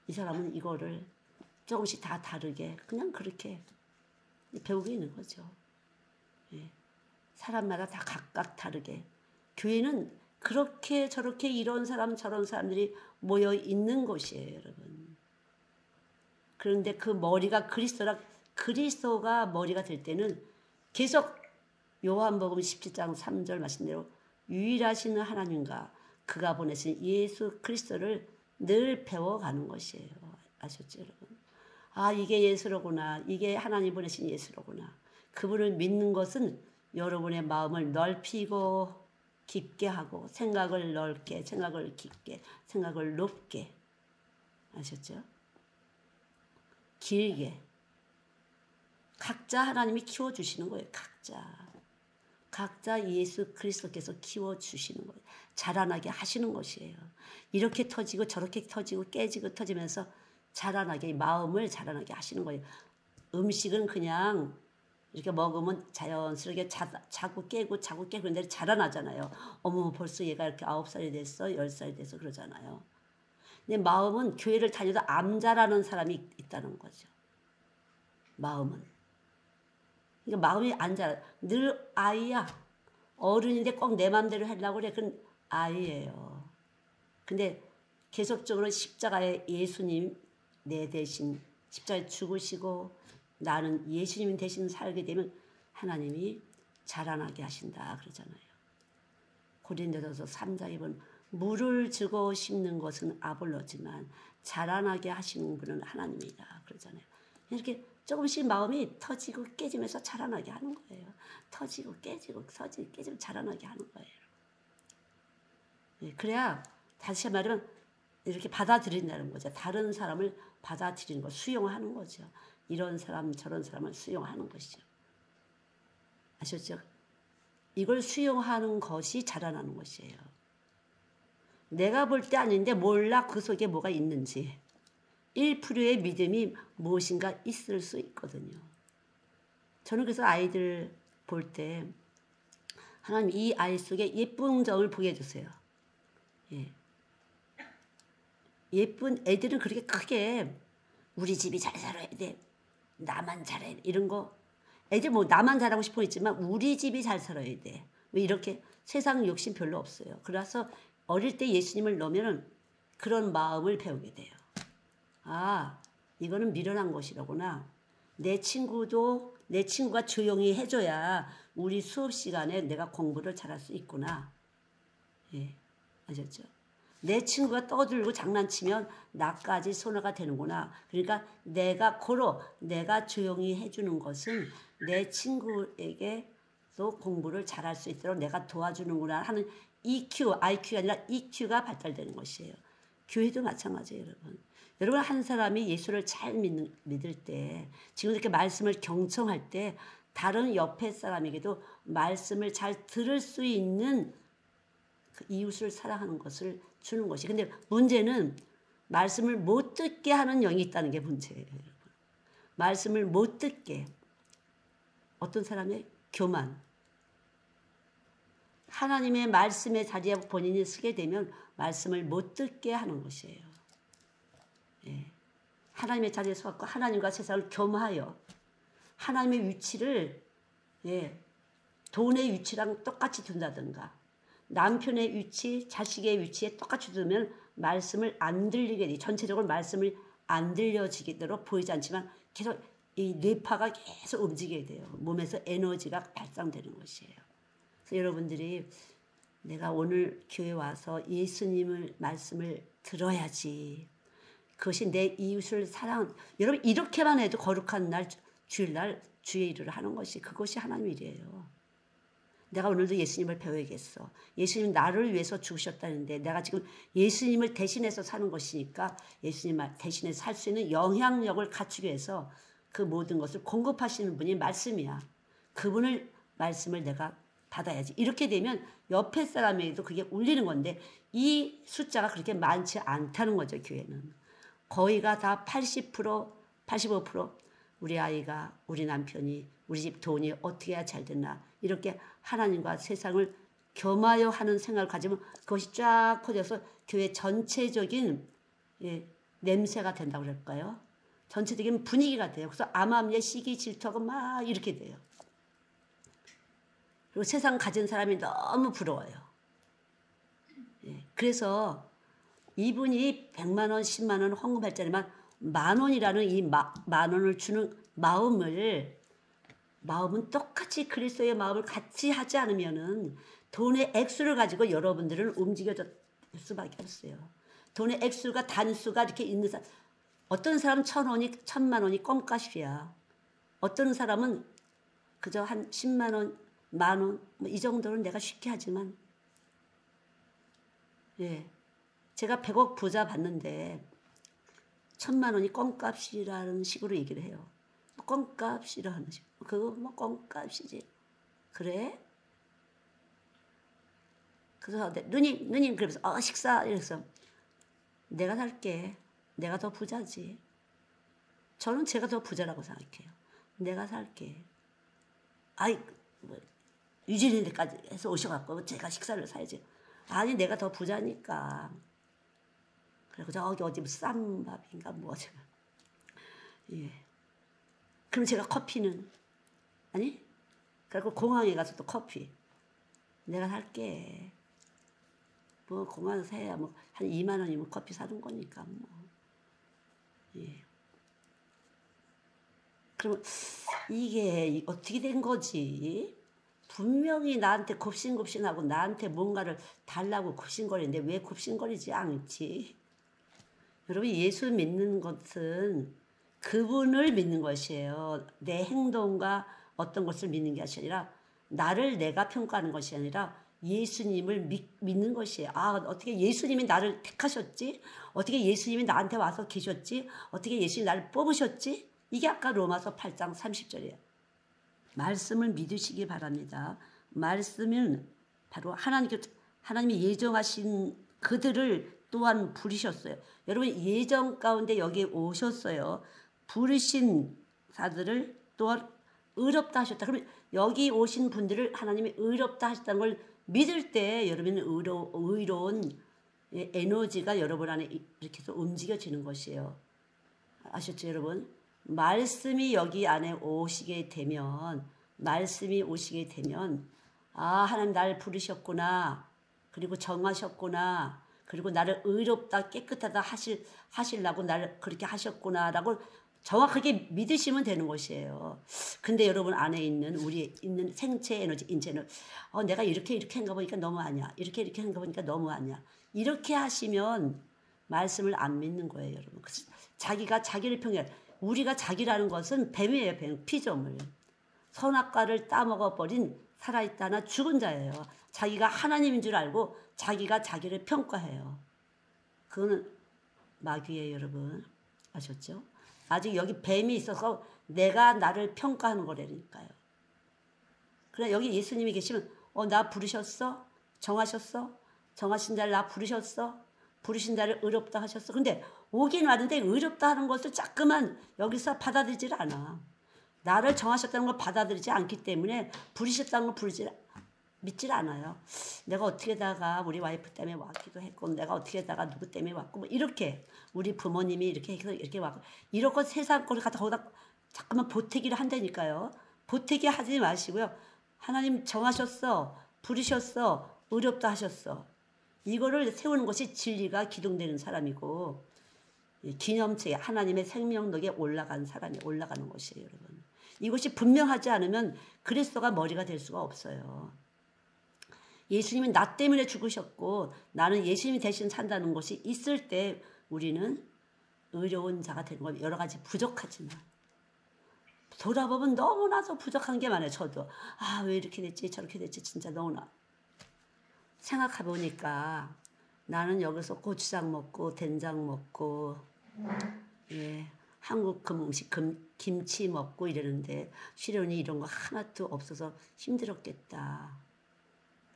이 사람은 이거를 조금씩 다 다르게 그냥 그렇게 배우고 있는 거죠. 예. 사람마다 다 각각 다르게. 교회는 그렇게 저렇게 이런 사람 저런 사람들이 모여 있는 곳이에요, 여러분. 그런데 그 머리가 그리스도가 머리가 될 때는 계속 요한복음 17장 3절 말씀대로 유일하신 하나님과 그가 보내신 예수 그리스도를 늘 배워가는 것이에요. 아셨죠, 여러분? 아, 이게 예수로구나. 이게 하나님 보내신 예수로구나. 그분을 믿는 것은 여러분의 마음을 넓히고 깊게 하고 생각을 넓게, 생각을 깊게, 생각을 높게. 아셨죠? 길게. 각자 하나님이 키워주시는 거예요. 각자 예수 그리스도께서 키워주시는 거예요. 자라나게 하시는 것이에요. 이렇게 터지고 저렇게 터지고 깨지고 터지면서 자라나게, 마음을 자라나게 하시는 거예요. 음식은 그냥 이렇게 먹으면 자연스럽게 자꾸 깨고 그런데 자라나잖아요. 어머, 벌써 얘가 이렇게 9살이 됐어, 10살이 됐어 그러잖아요. 근데 마음은 교회를 다녀도 암 자라는 사람이 있다는 거죠. 마음은. 그러니까 마음이 안 자라. 늘 아이야. 어른인데 꼭 내 마음대로 하려고 그래. 그건 아이예요. 근데 계속적으로 십자가에 예수님 내 대신 십자가에 죽으시고 나는 예수님 대신 살게 되면 하나님이 자라나게 하신다 그러잖아요. 고린도전서 3장에 보면 물을 주고 심는 것은 아볼로지만 자라나게 하시는 분은 하나님이다 그러잖아요. 이렇게 조금씩 마음이 터지고 깨지면서 자라나게 하는 거예요. 터지고 깨지고 깨지고 자라나게 하는 거예요. 그래야 다시 말하면 이렇게 받아들인다는 거죠. 다른 사람을 받아들이는 거, 수용하는 거죠. 이런 사람 저런 사람을 수용하는 것이죠. 아셨죠? 이걸 수용하는 것이 자라나는 것이에요. 내가 볼 때 아닌데 몰라 그 속에 뭐가 있는지. 1%의 믿음이 무엇인가 있을 수 있거든요. 저는 그래서 아이들 볼 때 하나님 이 아이 속에 예쁜 점을 보게 해주세요. 예. 예쁜 애들은 그렇게 크게 우리 집이 잘 살아야 돼. 나만 잘해. 이런 거. 애들 뭐 나만 잘하고 싶어 있지만 우리 집이 잘 살아야 돼. 왜 이렇게 세상 욕심 별로 없어요. 그래서 어릴 때 예수님을 넣으면 그런 마음을 배우게 돼요. 아, 이거는 미련한 것이라구나. 내 친구가 조용히 해줘야 우리 수업 시간에 내가 공부를 잘할 수 있구나. 예, 아셨죠? 내 친구가 떠들고 장난치면 나까지 손해가 되는구나. 그러니까 내가 조용히 해주는 것은 내 친구에게도 공부를 잘할 수 있도록 내가 도와주는구나 하는 EQ, IQ가 아니라 EQ가 발달되는 것이에요. 교회도 마찬가지예요, 여러분. 여러분 한 사람이 예수를 잘 믿을 때, 지금 이렇게 말씀을 경청할 때 다른 옆에 사람에게도 말씀을 잘 들을 수 있는 그 이웃을 사랑하는 것을 주는 것이. 근데 문제는 말씀을 못 듣게 하는 영이 있다는 게 문제예요, 여러분. 말씀을 못 듣게. 어떤 사람의 교만. 하나님의 말씀의 자리에 본인이 서게 되면 말씀을 못 듣게 하는 것이에요. 예. 하나님의 자리에 서갖고 하나님과 세상을 겸하여 하나님의 위치를 돈의 위치랑 똑같이 둔다든가 남편의 위치, 자식의 위치에 똑같이 두면 말씀을 안 들리게 돼. 전체적으로 말씀을 안 들려지도록 보이지 않지만 계속 이 뇌파가 계속 움직이게 돼요. 몸에서 에너지가 발산되는 것이에요. 그래서 여러분들이 내가 오늘 교회 와서 예수님을 말씀을 들어야지. 그것이 내 이웃을 여러분 이렇게만 해도 거룩한 날, 주일날 주의 일을 하는 것이 그것이 하나님 일이에요. 내가 오늘도 예수님을 배워야겠어. 예수님 나를 위해서 죽으셨다는데 내가 지금 예수님을 대신해서 사는 것이니까 예수님 대신해서 살 수 있는 영향력을 갖추기 위해서 그 모든 것을 공급하시는 분이 말씀이야. 그분을 말씀을 내가 받아야지. 이렇게 되면 옆에 사람에게도 그게 울리는 건데 이 숫자가 그렇게 많지 않다는 거죠. 교회는. 거의가 다 80%, 85% 우리 아이가, 우리 남편이, 우리 집 돈이 어떻게 해야 잘 됐나 이렇게 하나님과 세상을 겸하여 하는 생각을 가지면 그것이 쫙 퍼져서 교회 전체적인 냄새가 된다고 그럴까요? 전체적인 분위기가 돼요. 그래서 암암리에 시기 질투하고 막 이렇게 돼요. 그리고 세상 가진 사람이 너무 부러워요. 그래서 이분이 100만 원, 10만 원 헌금할 자리만 10,000원이라는 이 10,000원을 주는 마음은 똑같이 그리스도의 마음을 같이 하지 않으면은 돈의 액수를 가지고 여러분들은 움직여질 수밖에 없어요. 돈의 액수가 단수가 이렇게 있는 사람, 어떤 사람은 1,000원이 1,000만 원이 껌값이야. 어떤 사람은 그저 한 10만 원, 10,000원 뭐 이 정도는 내가 쉽게 하지만 제가 100억 부자 봤는데 1,000만 원이 껌값이라는 식으로 얘기를 해요. 껌값이라 하는 식. 그거 뭐 껌값이지. 그래? 그래서 누님 그러면서 식사 이래서 내가 살게. 내가 더 부자지. 저는 제가 더 부자라고 생각해요. 내가 살게. 유진이네까지 해서 오셔갖고 제가 식사를 사야지. 아니 내가 더 부자니까. 그리고 저기 어디 쌈밥인가 뭐지. 그럼 제가 커피는 아니? 그리고 공항에 가서 또 커피. 내가 살게. 뭐 공항에서 해야 뭐 한 2만 원이면 커피 사는 거니까 뭐. 그러면 이게 어떻게 된 거지? 분명히 나한테 굽신굽신하고 나한테 뭔가를 달라고 굽신거리는데 왜 굽신거리지 않지? 여러분 예수 믿는 것은 그분을 믿는 것이에요. 내 행동과 어떤 것을 믿는 것이 아니라 나를 내가 평가하는 것이 아니라 예수님을 믿는 것이에요. 어떻게 예수님이 나를 택하셨지? 어떻게 예수님이 나한테 와서 계셨지? 어떻게 예수님이 나를 뽑으셨지? 이게 아까 로마서 8장 30절이에요. 말씀을 믿으시기 바랍니다. 말씀은 바로 하나님이 예정하신 그들을 또한 부르셨어요. 여러분 예정 가운데 여기에 오셨어요. 부르신 자들을 또한 의롭다 하셨다. 그러면 여기 오신 분들을 하나님이 의롭다 하셨다는 걸 믿을 때 여러분은 의로운 에너지가 여러분 안에 이렇게 해서 움직여지는 것이에요. 아셨죠 여러분? 말씀이 여기 안에 오시게 되면 하나님 나를 부르셨구나. 그리고 정하셨구나. 그리고 나를 의롭다 깨끗하다 하시려고 나를 그렇게 하셨구나라고 정확하게 믿으시면 되는 것이에요. 근데 여러분 안에 있는 우리 있는 생체 에너지 인체는 내가 이렇게 한가 보니까 너무 아니야. 이렇게 한가 보니까 너무 아니야. 이렇게 하시면 말씀을 안 믿는 거예요, 여러분. 자기가 자기를 평해. 우리가 자기라는 것은 뱀이에요, 뱀. 피조물. 선악과를 따먹어 버린 살아있다나 죽은 자예요. 자기가 하나님인 줄 알고 자기가 자기를 평가해요. 그거는 마귀예요, 여러분. 아셨죠? 아직 여기 뱀이 있어서 내가 나를 평가하는 거라니까요. 그래 여기 예수님이 계시면 나 부르셨어? 정하셨어? 정하신 자를 나 부르셨어? 부르신 자를 의롭다 하셨어? 근데 오긴 왔는데 의롭다 하는 것을 자꾸만 여기서 받아들이질 않아. 나를 정하셨다는 걸 받아들이지 않기 때문에 부르셨다는 걸 믿질 않아요. 내가 어떻게다가 우리 와이프 때문에 왔기도 했고 내가 어떻게다가 누구 때문에 왔고 뭐 이렇게 우리 부모님이 이렇게 해서 이렇게 왔고 이렇게 세상 거를 갖다 거기다 자꾸만 보태기를 한다니까요. 보태기 하지 마시고요. 하나님 정하셨어. 부르셨어. 의롭다 하셨어. 이거를 세우는 것이 진리가 기둥되는 사람이고 기념체에 하나님의 생명력에 올라가는 것이에요. 여러분. 이것이 분명하지 않으면 그리스도가 머리가 될 수가 없어요. 예수님이 나 때문에 죽으셨고 나는 예수님이 대신 산다는 것이 있을 때 우리는 의로운 자가 되는 겁니다. 여러 가지 부족하지만 돌아보면 너무나도 부족한 게 많아요. 저도 왜 이렇게 됐지 저렇게 됐지 진짜 너무나 생각해 보니까 나는 여기서 고추장 먹고 된장 먹고 예, 한국 음식 김치 먹고 이러는데 시련이 이런 거 하나도 없어서 힘들었겠다.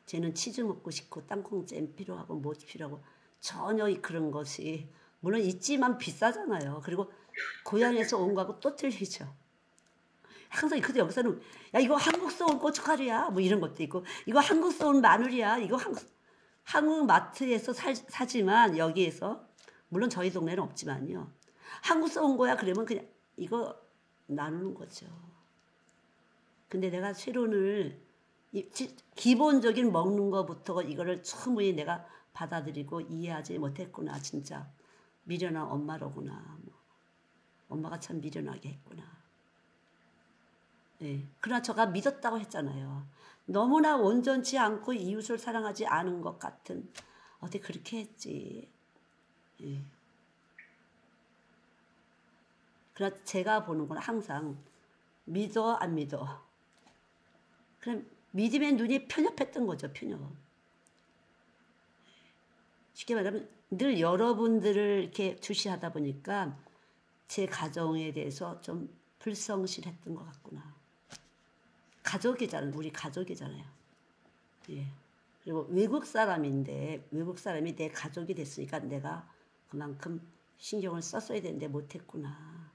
쟤는 치즈 먹고 싶고 땅콩잼 필요하고 뭐 필요하고 전혀 그런 것이 물론 있지만 비싸잖아요. 그리고 고향에서 온 거하고 또 틀리죠. 항상 근데 여기서는 야 이거 한국서 온 고춧가루야 뭐 이런 것도 있고 이거 한국서 온 마늘이야 이거 한국 마트에서 사지만 여기에서 물론 저희 동네는 없지만요. 한국서 온 거야 그러면 그냥 이거 나누는 거죠. 근데 내가 쇠론을 기본적인 먹는 거부터 이거를 충분히 내가 받아들이고 이해하지 못했구나. 진짜 미련한 엄마로구나. 뭐. 엄마가 참 미련하게 했구나. 예. 그러나 제가 믿었다고 했잖아요. 너무나 온전치 않고 이웃을 사랑하지 않은 것 같은 어떻게 그렇게 했지. 예. 그러나 제가 보는 건 항상 믿어 안 믿어. 그럼 믿음의 눈이 편협했던 거죠. 편협. 쉽게 말하면 늘 여러분들을 이렇게 주시하다 보니까 제 가정에 대해서 좀 불성실했던 것 같구나. 가족이잖아요. 우리 가족이잖아요. 예. 그리고 외국 사람인데 외국 사람이 내 가족이 됐으니까 내가 그만큼 신경을 썼어야 되는데 못했구나.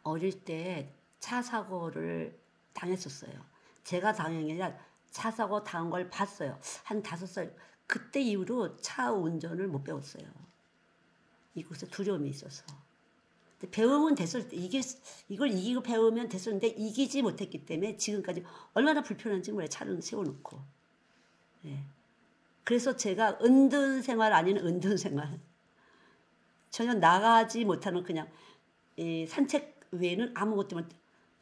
어릴 때 차 사고를 당했었어요. 제가 당한 게 아니라 차 사고 당한 걸 봤어요. 한 5살. 그때 이후로 차 운전을 못 배웠어요. 이곳에 두려움이 있어서. 배우면 됐을 때 이걸 이기고 배우면 됐었는데 이기지 못했기 때문에 지금까지 얼마나 불편한지 몰라요. 차를 세워놓고. 네. 그래서 제가 은둔 생활 아닌 은둔 생활. 전혀 나가지 못하는 그냥 산책 외에는 아무것도 못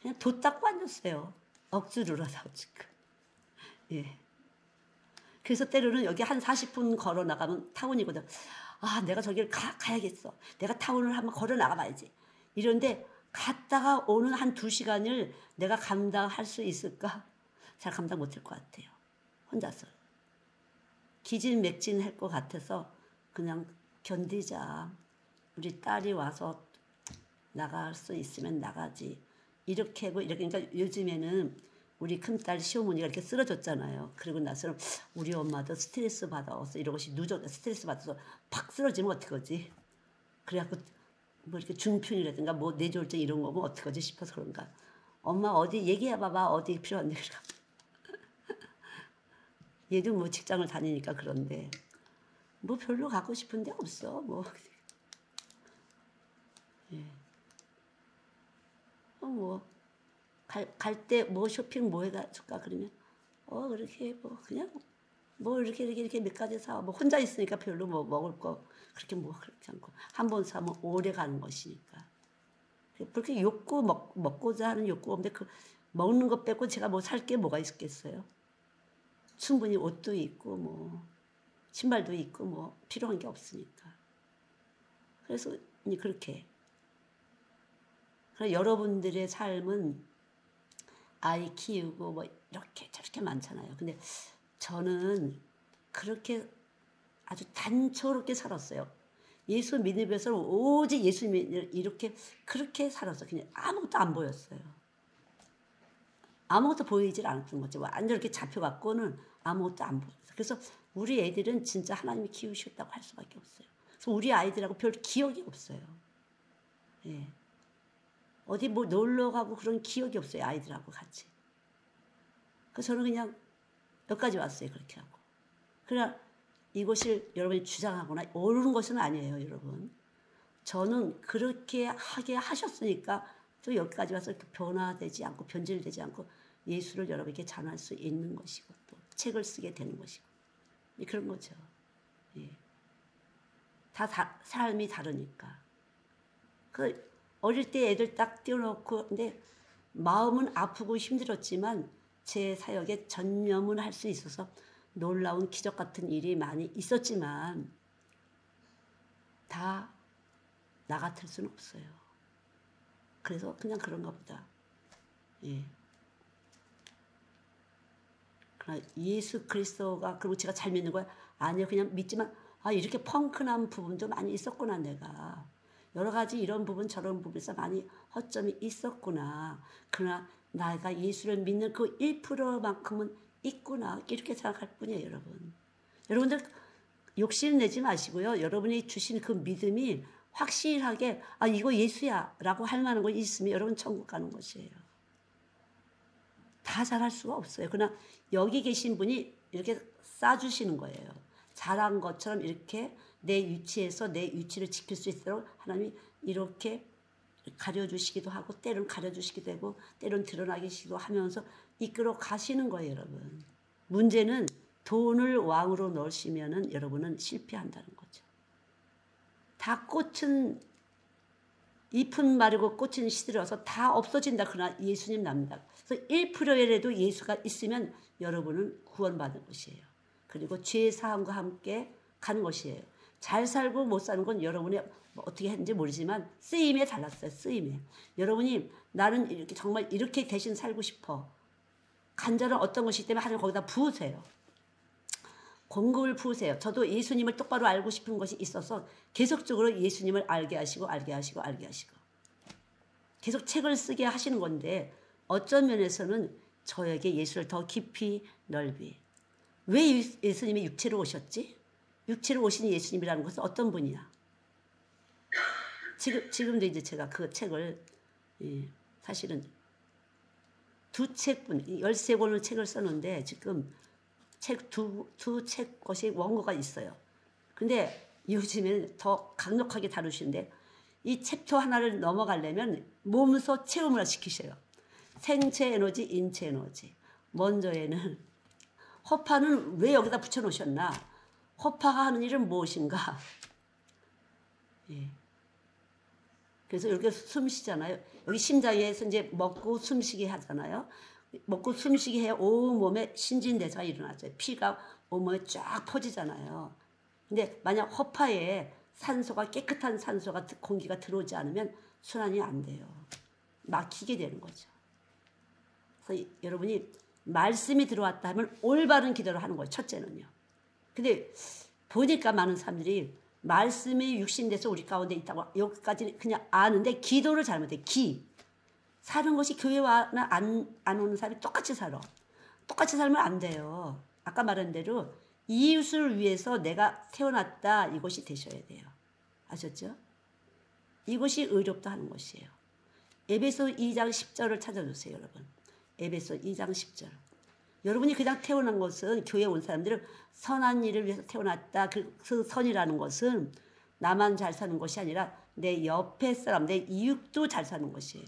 그냥 돛 닦고 앉았어요. 억지로라도 지금. 예. 그래서 때로는 여기 한 40분 걸어 나가면 타운이거든. 내가 저기를 가야겠어. 내가 타운을 한번 걸어 나가봐야지. 이런데 갔다가 오는 한 2시간을 내가 감당할 수 있을까? 잘 감당 못할 것 같아요. 혼자서. 기진맥진할 것 같아서 그냥 견디자. 우리 딸이 와서 나갈 수 있으면 나가지. 이렇게 하고 이렇게. 그러니까 요즘에는 우리 큰딸 시어머니가 이렇게 쓰러졌잖아요. 그리고 나서는 우리 엄마도 스트레스 받아서 이런 것이 스트레스 받아서 팍 쓰러지면 어떡하지? 그래갖고 뭐 이렇게 중풍이라든가 뭐 뇌졸중 이런 거면 어떡하지 싶어서 그런가. 엄마 어디 얘기해봐봐. 어디 필요한데. 얘도 뭐 직장을 다니니까 그런데 뭐 별로 가고 싶은 데 없어. 뭐. 예. 뭐 갈 때 뭐 쇼핑 뭐 해줄까 그러면 그렇게 뭐 그냥 뭐 이렇게 몇 가지 사. 뭐 혼자 있으니까 별로 뭐 먹을 거 그렇게 뭐 그렇지 않고 한 번 사면 오래 가는 것이니까. 그렇게 욕구 먹고자 하는 욕구가 없는데 그 먹는 것 빼고 제가 뭐 살 게 뭐가 있겠어요? 충분히 옷도 있고 뭐 신발도 있고 뭐 필요한 게 없으니까. 그래서 그렇게. 여러분들의 삶은 아이 키우고 뭐 이렇게 저렇게 많잖아요. 근데 저는 그렇게 아주 단초롭게 살았어요. 예수 믿으면서 오직 예수님을 이렇게 그렇게 살았어요. 그냥 아무것도 안 보였어요. 아무것도 보이질 않았던 거죠. 완전 이렇게 잡혀갖고는 아무것도 안 보였어요. 그래서 우리 애들은 진짜 하나님이 키우셨다고 할 수밖에 없어요. 그래서 우리 아이들하고 별 기억이 없어요. 예. 어디 뭐 놀러 가고 그런 기억이 없어요. 아이들하고 같이. 그래서 저는 그냥 여기까지 왔어요. 그렇게 하고. 그러나 이것을 여러분이 주장하거나 옳은 것은 아니에요. 여러분. 저는 그렇게 하게 하셨으니까 또 여기까지 와서 이렇게 변화되지 않고 변질되지 않고 예수를 여러분에게 전할 수 있는 것이고 또 책을 쓰게 되는 것이고 그런 거죠. 예. 다 삶이 다르니까. 어릴 때 애들 딱 띄워놓고 근데 마음은 아프고 힘들었지만 제 사역에 전념을 할 수 있어서 놀라운 기적 같은 일이 많이 있었지만 다 나 같을 수는 없어요. 그래서 그냥 그런가 보다. 예. 그러나 예수 그리스도가 그리고 제가 잘 믿는 거야? 아니요. 그냥 믿지만 이렇게 펑크난 부분도 많이 있었구나 내가. 여러 가지 이런 부분 저런 부분에서 많이 허점이 있었구나. 그러나 내가 예수를 믿는 그 1%만큼은 있구나. 이렇게 생각할 뿐이에요. 여러분. 여러분들 욕심 내지 마시고요. 여러분이 주신 그 믿음이 확실하게 이거 예수야 라고 할 만한 거 있으면 여러분 천국 가는 것이에요. 다 잘할 수가 없어요. 그러나 여기 계신 분이 이렇게 싸주시는 거예요. 잘한 것처럼 이렇게 내 위치에서 내 위치를 지킬 수 있도록 하나님이 이렇게 가려주시기도 하고 때로는 가려주시기도 하고 때로는 드러나기도 하면서 이끌어 가시는 거예요. 여러분. 문제는 돈을 왕으로 넣으시면은 여러분은 실패한다는 거죠. 다 꽃은 잎은 마르고 꽃은 시들어서 다 없어진다. 그러나 예수님 납니다. 그래서 1%라도 예수가 있으면 여러분은 구원받는 것이에요. 그리고 죄 사함과 함께 가는 것이에요. 잘 살고 못 사는 건 여러분이 어떻게 했는지 모르지만 쓰임에 달랐어요. 쓰임에. 여러분이 나는 이렇게 정말 이렇게 대신 살고 싶어. 간절한 어떤 것이기 때문에 하나님 거기다 부으세요. 공급을 부으세요. 저도 예수님을 똑바로 알고 싶은 것이 있어서 계속적으로 예수님을 알게 하시고 계속 책을 쓰게 하시는 건데 어떤 면에서는 저에게 예수를 더 깊이 넓이. 왜 예수님이 육체로 오셨지? 육체로 오신 예수님이라는 것은 어떤 분이야? 지금도 이제 제가 그 책을 사실은 두 책분 13권의 책을 썼는데 지금 두 책 것이 원고가 있어요. 근데 요즘에는 더 강력하게 다루시는데 이 챕터 하나를 넘어가려면 몸소 체험을 시키셔요. 생체 에너지, 인체 에너지. 먼저에는 허파는 왜 여기다 붙여놓으셨나? 허파가 하는 일은 무엇인가? 예. 그래서 이렇게 숨 쉬잖아요. 여기 심장에서 이제 먹고 숨쉬게 하잖아요. 먹고 숨쉬게 해야 온몸에 신진대사가 일어나죠. 피가 온몸에 쫙 퍼지잖아요. 근데 만약 허파에 산소가 깨끗한 산소가 공기가 들어오지 않으면 순환이 안 돼요. 막히게 되는 거죠. 그래서 여러분이 말씀이 들어왔다 하면 올바른 기도를 하는 거예요. 첫째는요. 근데 보니까 많은 사람들이 말씀이 육신돼서 우리 가운데 있다고 여기까지는 그냥 아는데 기도를 잘못해. 사는 것이 교회 와나 안 오는 사람이 똑같이 살아. 똑같이 살면 안 돼요. 아까 말한 대로 이웃을 위해서 내가 태어났다 이것이 되셔야 돼요. 아셨죠? 이것이 의롭다 하는 것이에요. 에베소 2장 10절을 찾아주세요. 여러분. 에베소 2장 10절. 여러분이 그냥 태어난 것은 교회에 온 사람들은 선한 일을 위해서 태어났다. 그 선이라는 것은 나만 잘 사는 것이 아니라 내 옆에 사람, 내 이웃도 잘 사는 것이에요.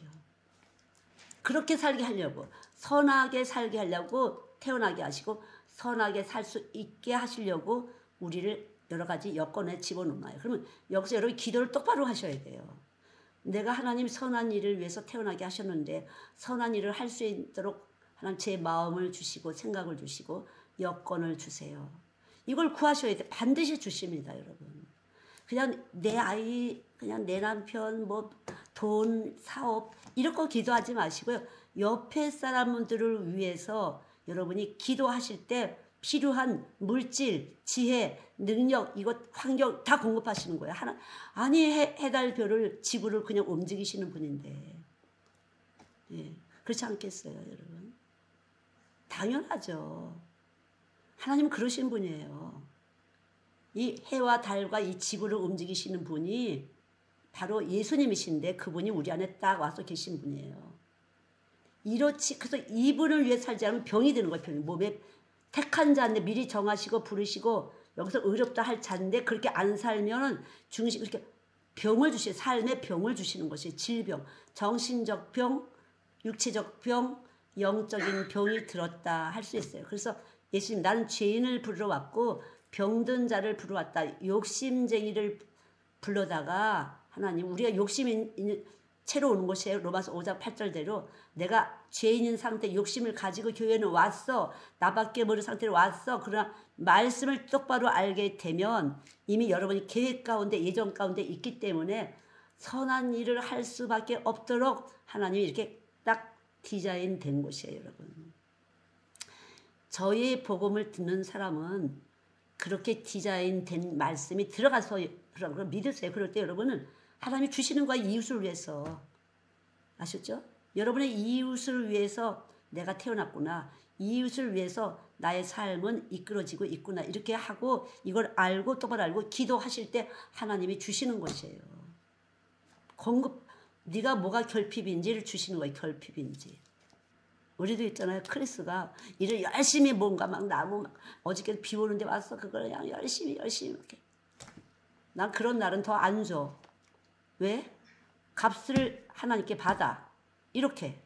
그렇게 살게 하려고 선하게 살게 하려고 태어나게 하시고 선하게 살 수 있게 하시려고 우리를 여러 가지 여건에 집어넣어요. 그러면 여기서 여러분이 기도를 똑바로 하셔야 돼요. 내가 하나님 선한 일을 위해서 태어나게 하셨는데 선한 일을 할 수 있도록 하나님 제 마음을 주시고 생각을 주시고 여건을 주세요. 이걸 구하셔야 돼. 반드시 주십니다. 여러분. 그냥 내 아이, 그냥 내 남편, 뭐 돈, 사업 이런 거 기도하지 마시고요. 옆에 사람들을 위해서 여러분이 기도하실 때 필요한 물질, 지혜, 능력, 이것 환경 다 공급하시는 거예요. 아니 해달별을 지구를 그냥 움직이시는 분인데 예, 그렇지 않겠어요, 여러분? 당연하죠. 하나님은 그러신 분이에요. 이 해와 달과 이 지구를 움직이시는 분이 바로 예수님이신데 그분이 우리 안에 딱 와서 계신 분이에요. 그래서 이분을 위해 살지 않으면 병이 드는 거예요. 병이. 몸에 택한 자인데 미리 정하시고 부르시고 여기서 의롭다 할 자인데 그렇게 안 살면은 이렇게 병을 주시는 삶의 병을 주시는 것이 질병, 정신적 병, 육체적 병, 영적인 병이 들었다 할 수 있어요. 그래서 예수님 나는 죄인을 부르러 왔고 병든 자를 부르러 왔다. 욕심쟁이를 불러다가 하나님 우리가 욕심 있는 채로 오는 것이에요. 로마서 5장 8절대로 내가 죄인인 상태 욕심을 가지고 교회는 왔어. 나밖에 모르는 상태로 왔어. 그러나 말씀을 똑바로 알게 되면 이미 여러분이 계획 가운데 예정 가운데 있기 때문에 선한 일을 할 수밖에 없도록 하나님이 이렇게 딱 디자인된 곳이에요, 여러분. 저의 복음을 듣는 사람은 그렇게 디자인된 말씀이 들어가서 여러분 믿으세요. 그럴 때 여러분은 하나님이 주시는 거야, 이웃을 위해서. 아셨죠? 여러분의 이웃을 위해서 내가 태어났구나. 이웃을 위해서 나의 삶은 이끌어지고 있구나. 이렇게 하고 이걸 알고 똑바로 알고 기도하실 때 하나님이 주시는 것이에요. 공급, 네가 뭐가 결핍인지를 주시는 거예요. 결핍인지. 우리도 있잖아요. 크리스가 일을 열심히 뭔가 막 나무 막 어저께 비 오는데 와서 그걸 그냥 열심히 이렇게. 난 그런 날은 더 안 줘. 왜? 값을 하나님께 받아. 이렇게.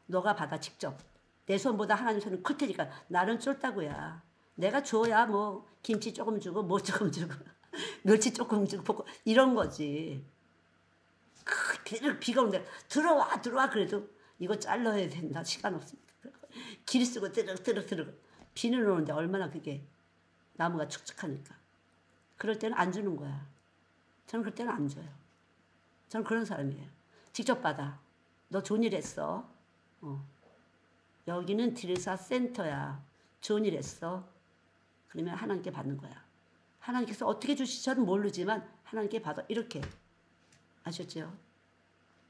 너가 받아 직접. 내 손보다 하나님 손은 클 테니까 나는 쫄다고야. 내가 줘야 뭐 김치 조금 주고 뭐 조금 주고 멸치 조금 주고 볶고 이런 거지. 비가 오는데 들어와 그래도 이거 잘라야 된다. 시간 없으니까. 길 쓰고 뜨륵 비는 오는데 얼마나 그게 나무가 축축하니까. 그럴 때는 안 주는 거야. 저는 그럴 때는 안 줘요. 저는 그런 사람이에요. 직접 받아. 너 좋은 일 했어. 여기는 디르사 센터야. 좋은 일 했어. 그러면 하나님께 받는 거야. 하나님께서 어떻게 주실지 저는 모르지만 하나님께 받아. 이렇게. 아셨죠?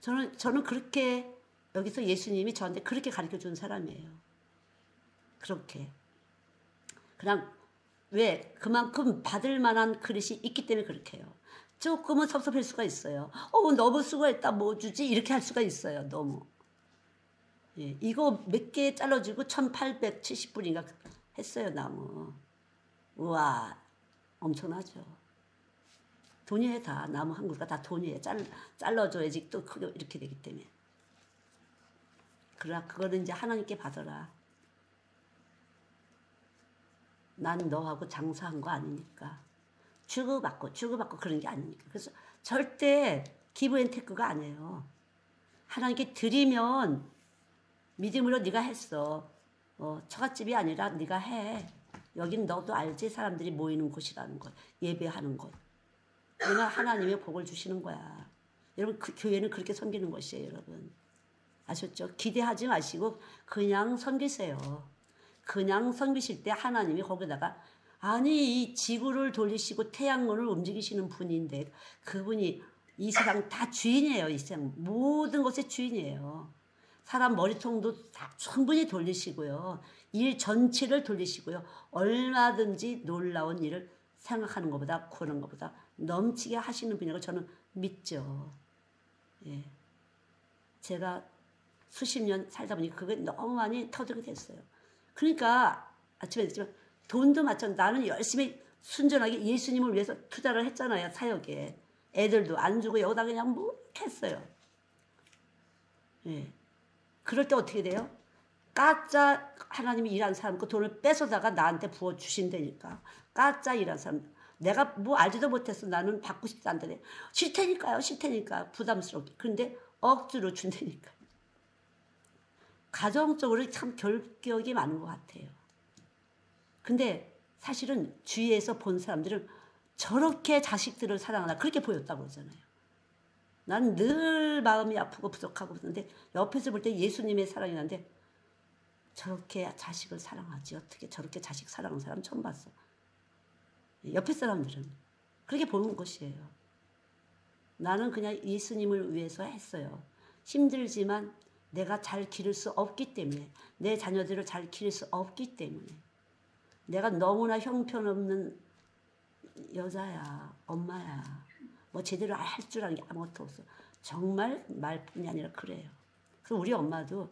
저는 그렇게 여기서 예수님이 저한테 그렇게 가르쳐준 사람이에요. 그렇게. 그냥 왜? 그만큼 받을 만한 그릇이 있기 때문에 그렇게 해요. 조금은 섭섭할 수가 있어요. 너무 수고했다. 뭐 주지? 이렇게 할 수가 있어요. 너무. 예, 이거 몇 개 잘라주고 1870불인가 했어요. 나무. 우와 엄청나죠. 돈이에요. 다. 나무 한 그루가 다 돈이에요. 잘라줘야지 또 크게 이렇게 되기 때문에. 그러나 그거는 이제 하나님께 받아라. 난 너하고 장사한 거 아니니까. 주고받고 그런 게 아니니까. 그래서 절대 기브앤테크가 아니에요. 하나님께 드리면 믿음으로 네가 했어. 처갓집이 아니라 네가 해. 여긴 너도 알지? 사람들이 모이는 곳이라는 것. 예배하는 곳. 그러면 하나님의 복을 주시는 거야. 여러분 그 교회는 그렇게 섬기는 것이에요. 여러분. 아셨죠? 기대하지 마시고 그냥 섬기세요. 그냥 섬기실 때 하나님이 거기다가 아니 이 지구를 돌리시고 태양을 움직이시는 분인데 그분이 이 세상 다 주인이에요. 이 세상 모든 것의 주인이에요. 사람 머리통도 다 충분히 돌리시고요. 일 전체를 돌리시고요. 얼마든지 놀라운 일을 생각하는 것보다 구하는 것보다 넘치게 하시는 분이라고 저는 믿죠. 예. 제가 수십 년 살다 보니 그게 너무 많이 터득이 됐어요. 그러니까 아침에 했지만 돈도 마찬가지로 나는 열심히 순전하게 예수님을 위해서 투자를 했잖아요. 사역에. 애들도 안 주고 여기다 그냥 뭐 했어요. 예. 그럴 때 어떻게 돼요? 가짜 하나님이 일한 사람 그 돈을 뺏어다가 나한테 부어주신다니까. 가짜 일한 사람. 내가 뭐 알지도 못했어. 나는 받고 싶지 않다네. 싫다니까요. 부담스럽게. 그런데 억지로 준다니까. 가정적으로 참 결격이 많은 것 같아요. 근데 사실은 주위에서 본 사람들은 저렇게 자식들을 사랑하나 그렇게 보였다고 그러잖아요. 난 늘 마음이 아프고 부족하고 그러는데 옆에서 볼 때 예수님의 사랑이 나는데 저렇게 자식을 사랑하지 어떻게 저렇게 자식 사랑하는 사람 처음 봤어. 옆에 사람들은 그렇게 보는 것이에요. 나는 그냥 예수님을 위해서 했어요. 힘들지만 내가 잘 기를 수 없기 때문에 내 자녀들을 잘 기를 수 없기 때문에 내가 너무나 형편없는 여자야 엄마야 뭐 제대로 할 줄 아는 게 아무것도 없어. 정말 말뿐이 아니라 그래요. 그래서 우리 엄마도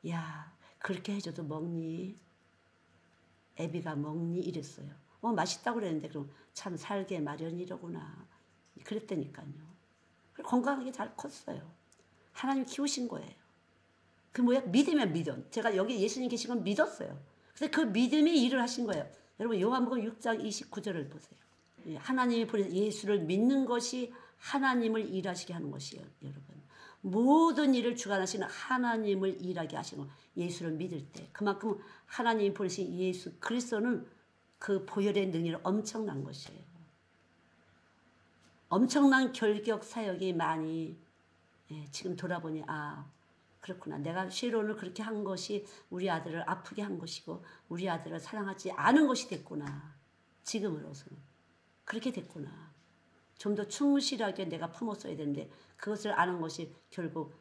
야 그렇게 해줘도 먹니? 애비가 먹니? 이랬어요. 맛있다고 그랬는데 그럼 참 살게 마련이로구나. 그랬다니까요. 건강하게 잘 컸어요. 하나님 키우신 거예요. 그 뭐야? 믿으면 믿음. 제가 여기 예수님 계신 건 믿었어요. 그래서 그 믿음이 일을 하신 거예요. 여러분 요한복음 6장 29절을 보세요. 하나님이 보내서 예수를 믿는 것이 하나님을 일하시게 하는 것이에요. 여러분. 모든 일을 주관하시는 하나님을 일하게 하시는 거. 예수를 믿을 때. 그만큼 하나님이 보내신 예수 그리스도는 그 보혈의 능력이 엄청난 것이에요. 엄청난 결격 사역이 많이 지금 돌아보니 그렇구나. 내가 쉐론을 그렇게 한 것이 우리 아들을 아프게 한 것이고 우리 아들을 사랑하지 않은 것이 됐구나. 지금으로서는 그렇게 됐구나. 좀 더 충실하게 내가 품었어야 되는데 그것을 아는 것이 결국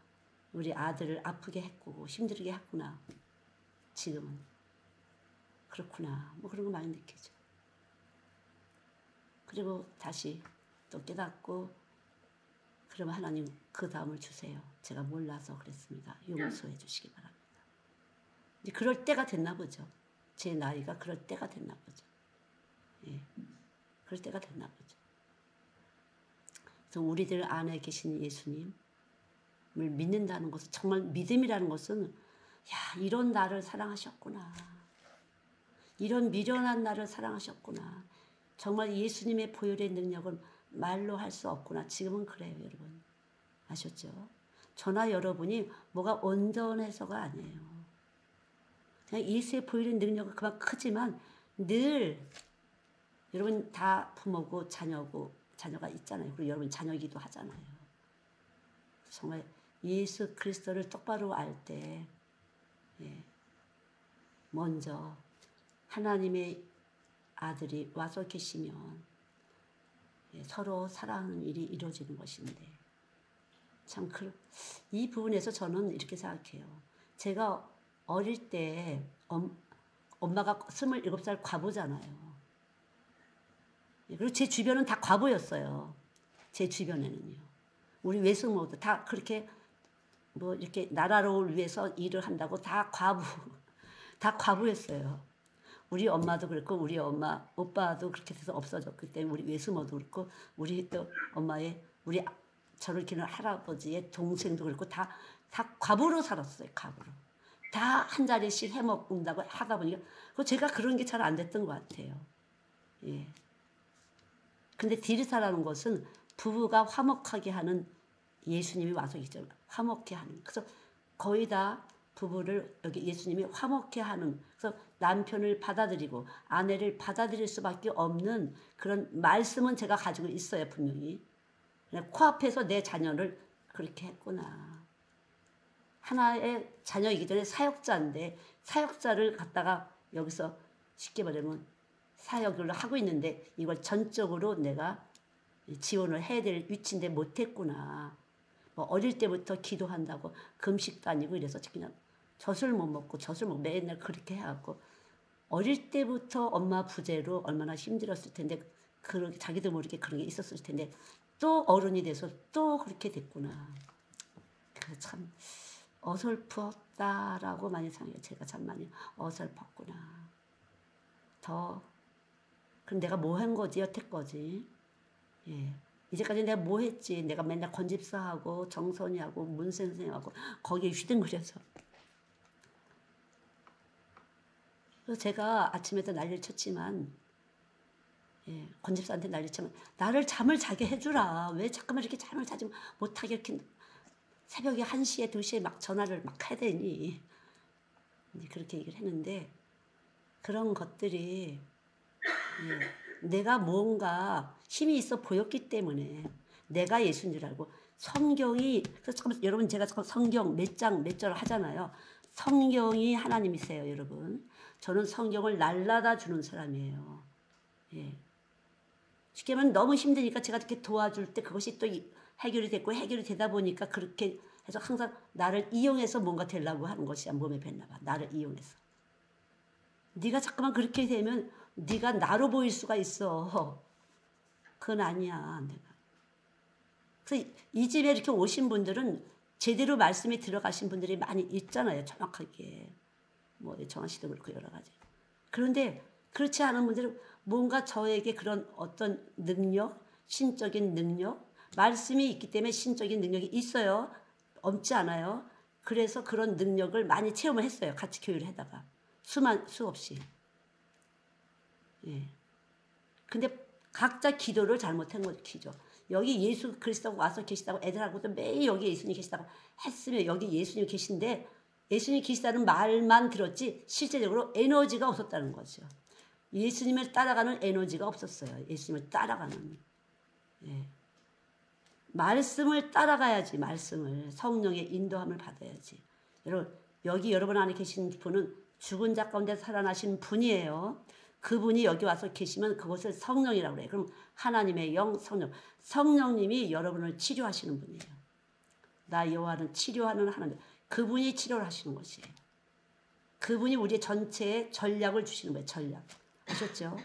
우리 아들을 아프게 했고 힘들게 했구나. 지금은 그렇구나. 뭐 그런 거 많이 느끼죠. 그리고 다시 또 깨닫고 그러면 하나님 그 다음을 주세요. 제가 몰라서 그랬습니다. 용서해 주시기 바랍니다. 이제 그럴 때가 됐나 보죠. 제 나이가 그럴 때가 됐나 보죠. 예, 그럴 때가 됐나 보죠. 그래서 우리들 안에 계신 예수님을 믿는다는 것은 정말 믿음이라는 것은 이런 나를 사랑하셨구나. 이런 미련한 나를 사랑하셨구나. 정말 예수님의 보혈의 능력은 말로 할 수 없구나. 지금은 그래요, 여러분. 아셨죠? 저나 여러분이 뭐가 온전해서가 아니에요. 그냥 예수의 보혈의 능력은 그만 크지만 늘 여러분 다 부모고 자녀가 있잖아요. 그리고 여러분 자녀이기도 하잖아요. 정말 예수 그리스도를 똑바로 알 때 먼저 하나님의 아들이 와서 계시면 서로 사랑하는 일이 이루어지는 것인데 참 이 부분에서 저는 이렇게 생각해요. 제가 어릴 때 엄마가 27살 과부잖아요. 그리고 제 주변은 다 과부였어요. 제 주변에는요. 우리 외숙모도 다 그렇게 뭐 이렇게 나라를 위해서 일을 한다고 다 과부였어요. 우리 엄마도 그렇고 우리 엄마 오빠도 그렇게 돼서 없어졌기 때문에 우리 외숙모도 그렇고 우리 또 엄마의 우리 저를 키우는 할아버지의 동생도 그렇고 다 과부로 살았어요. 과부로. 다 한 자리씩 해먹는다고 하다 보니까 제가 그런 게 잘 안 됐던 것 같아요. 예. 근데 디르사라는 것은 부부가 화목하게 하는 예수님이 와서 있죠. 화목해 하는. 그래서 거의 다 부부를 여기 예수님이 화목해 하는. 그래서 남편을 받아들이고 아내를 받아들일 수밖에 없는 그런 말씀은 제가 가지고 있어요. 분명히. 코앞에서 내 자녀를 그렇게 했구나. 하나의 자녀이기 전에 사역자인데 사역자를 갖다가 여기서 쉽게 말하면 사역을 하고 있는데 이걸 전적으로 내가 지원을 해야 될 위치인데 못했구나. 뭐 어릴 때부터 기도한다고 금식 다니고 이래서 그냥 젖을 못 먹고 맨날 그렇게 해갖고 어릴 때부터 엄마 부재로 얼마나 힘들었을 텐데 자기도 모르게 그런 게 있었을 텐데 또 어른이 돼서 또 그렇게 됐구나. 참 어설펐다라고 많이 생각해요. 제가 참 많이 어설펐구나. 그럼 내가 뭐 한 거지 여태까지. 예. 이제까지 내가 뭐 했지. 내가 맨날 건집사하고 정선이하고 문선생하고 거기에 휘둥그려서. 그래서 제가 아침에도 난리를 쳤지만 건집사한테 난리를 치면 나를 잠을 자게 해주라. 왜 자꾸만 이렇게 잠을 자지 못하게 이렇게 새벽에 1시에 2시에 막 전화를 막 해야 되니. 그렇게 얘기를 했는데 그런 것들이 내가 뭔가 힘이 있어 보였기 때문에 내가 예수인 줄 알고 성경이 여러분 제가 성경 몇 장 몇 절 하잖아요. 성경이 하나님이세요, 여러분. 저는 성경을 날라다 주는 사람이에요. 예. 쉽게 말하면 너무 힘드니까 제가 이렇게 도와줄 때 그것이 또 해결이 됐고 해결이 되다 보니까 그렇게 해서 항상 나를 이용해서 뭔가 되려고 하는 것이 몸에 뱉나 봐. 나를 이용해서. 네가 자꾸만 그렇게 되면 네가 나로 보일 수가 있어. 그건 아니야. 내가. 그래서 이 집에 이렇게 오신 분들은 제대로 말씀에 들어가신 분들이 많이 있잖아요. 정확하게. 뭐 정한 씨도 그렇고 여러 가지. 그런데 그렇지 않은 분들은 뭔가 저에게 그런 어떤 능력, 신적인 능력, 말씀이 있기 때문에 신적인 능력이 있어요. 없지 않아요. 그래서 그런 능력을 많이 체험을 했어요. 같이 교회를 하다가. 수없이. 예. 근데 각자 기도를 잘못한 거죠. 여기 예수 그리스도가 와서 계시다고 애들하고도 매일 여기 예수님 계시다고 했으면 여기 예수님 계신데 예수님 계시다는 말만 들었지 실제적으로 에너지가 없었다는 거죠. 예수님을 따라가는 에너지가 없었어요. 예수님을 따라가는. 예. 말씀을 따라가야지. 말씀을 성령의 인도함을 받아야지. 여러분 여기 여러분 안에 계신 분은 죽은 자 가운데 살아나신 분이에요. 그분이 여기 와서 계시면 그것을 성령이라고 그래요. 그럼 하나님의 영 성령. 성령님이 여러분을 치료하시는 분이에요. 나 여호와는 치료하는 하나님. 그분이 치료를 하시는 것이에요. 그분이 우리 전체에 전략을 주시는 거예요. 전략. 아셨죠?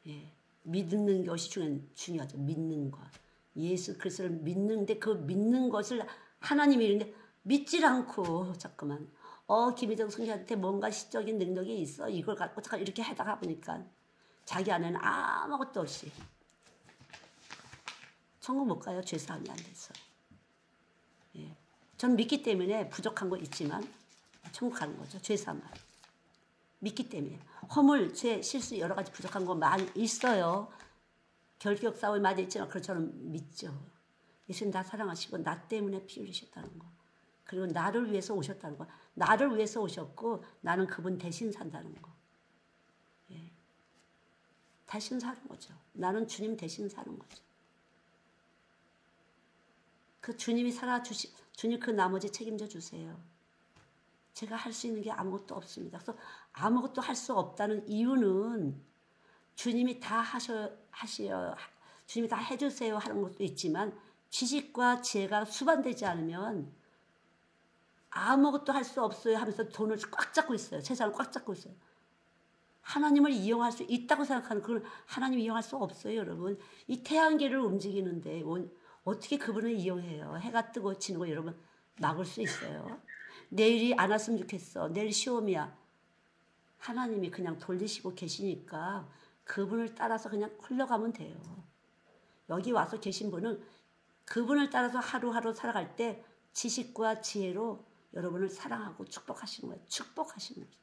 예. 믿는 것이 중요하죠. 믿는 것. 예수 그리스도를 믿는데 그 믿는 것을 하나님이 이런데 믿질 않고 자꾸만 김희정 성기한테 뭔가 시적인 능력이 있어. 이걸 갖고 잠깐 이렇게 하다가 보니까 자기 안에는 아무것도 없이 천국 못 가요. 죄사함이 안 돼서. 예. 전 믿기 때문에 부족한 거 있지만 천국 가는 거죠. 죄사함만. 믿기 때문에. 허물, 죄, 실수 여러 가지 부족한 거 많이 있어요. 결격 싸움이 많이 있지만 그걸 저는 믿죠. 예수님 나 사랑하시고 나 때문에 피 흘리셨다는 거. 그리고 나를 위해서 오셨다는 거. 나를 위해서 오셨고 나는 그분 대신 산다는 거. 예. 대신 사는 거죠. 나는 주님 대신 사는 거죠. 그 주님이 주님 그 나머지 책임져 주세요. 제가 할 수 있는 게 아무것도 없습니다. 그래서 아무것도 할 수 없다는 이유는 주님이 다 주님이 다 해주세요 하는 것도 있지만 지식과 지혜가 수반되지 않으면 아무것도 할 수 없어요 하면서 돈을 꽉 잡고 있어요. 세상을 꽉 잡고 있어요. 하나님을 이용할 수 있다고 생각하는 그걸 하나님 이용할 수 없어요. 여러분 이 태양계를 움직이는데 어떻게 그분을 이용해요. 해가 뜨고 지는 거 여러분 막을 수 있어요. 내일이 안 왔으면 좋겠어. 내일 시험이야. 하나님이 그냥 돌리시고 계시니까 그분을 따라서 그냥 흘러가면 돼요. 여기 와서 계신 분은 그분을 따라서 하루하루 살아갈 때 지식과 지혜로 여러분을 사랑하고 축복하시는 거예요. 축복하시는 거예요.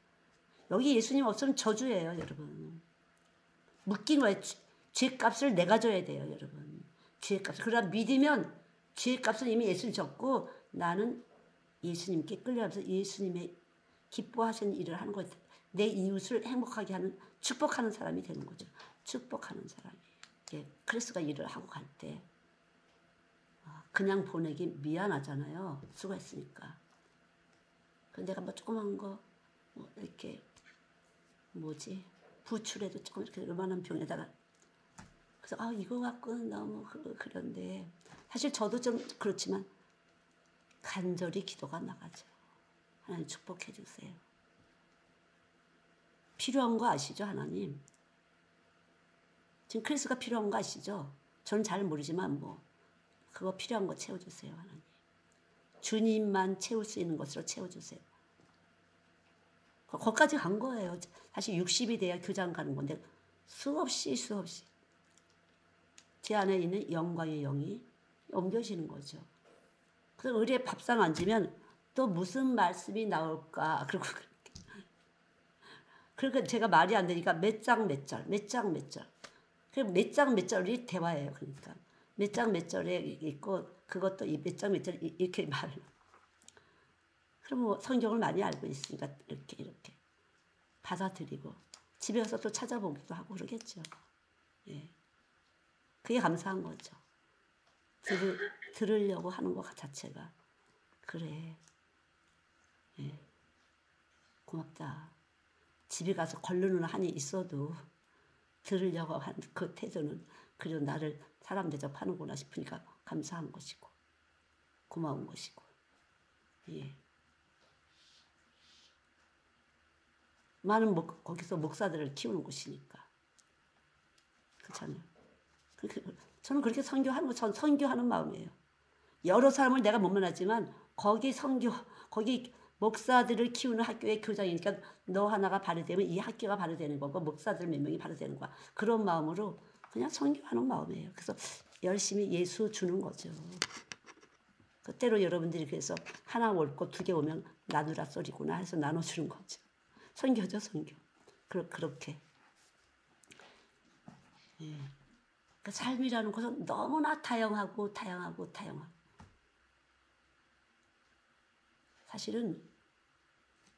여기 예수님 없으면 저주예요. 여러분. 묶인 거예요. 죄값을 내가 줘야 돼요. 여러분. 죄값을. 그러나 믿으면 죄값을 이미 예수님 졌고 나는 예수님께 끌려가면서 예수님의 기뻐하시는 일을 하는 거예요. 내 이웃을 행복하게 하는 축복하는 사람이 되는 거죠. 축복하는 사람이. 크리스가 일을 하고 갈 때 그냥 보내기 미안하잖아요. 수고했으니까. 근데 내가 뭐 조그만 거 이렇게 부추라도 조금 이렇게 요만한 병에다가 그래서 이거 갖고는 너무 그런데 사실 저도 좀 그렇지만 간절히 기도가 나가죠. 하나님 축복해 주세요. 필요한 거 아시죠, 하나님? 지금 크리스가 필요한 거 아시죠? 저는 잘 모르지만 그거 필요한 거 채워주세요, 하나님. 주님만 채울 수 있는 것으로 채워주세요. 거기까지 간 거예요. 사실 60이 돼야 교장 가는 건데 수없이 제 안에 있는 영광의 영이 옮겨지는 거죠. 그래서 의리에 밥상 앉으면 또 무슨 말씀이 나올까. 그러니까 제가 말이 안 되니까 몇 장 몇 절. 그럼 몇 장 몇 절이 대화예요. 그러니까 몇 장 몇 절에 있고 그것도 이 몇 장 몇 절 이렇게 말을. 그럼 성경을 많이 알고 있으니까 이렇게 받아들이고 집에 가서 또 찾아보기도 하고 그러겠죠. 예. 그게 감사한 거죠. 들으려고 하는 것 자체가. 그래. 예. 고맙다. 집에 가서 걸르는 한이 있어도 들으려고 한 그 태도는 그래도 나를 사람 대접하는구나 싶으니까 감사한 것이고 고마운 것이고. 예. 많은 거기서 목사들을 키우는 곳이니까. 그렇잖아요. 저는 그렇게 선교하는 거, 전 선교하는 마음이에요. 여러 사람을 내가 못 만나지만 거기 목사들을 키우는 학교의 교장이니까 너 하나가 발휘되면 이 학교가 발휘되는 거고 목사들 몇 명이 발휘되는 거야. 그런 마음으로 그냥 선교하는 마음이에요. 그래서 열심히 예수 주는 거죠. 그때로 여러분들이 그래서 하나 올 것 2개 오면 나누라 소리구나 해서 나눠주는 거죠. 선교죠, 선교. 그렇게. 예. 그 삶이라는 것은 너무나 다양하고. 사실은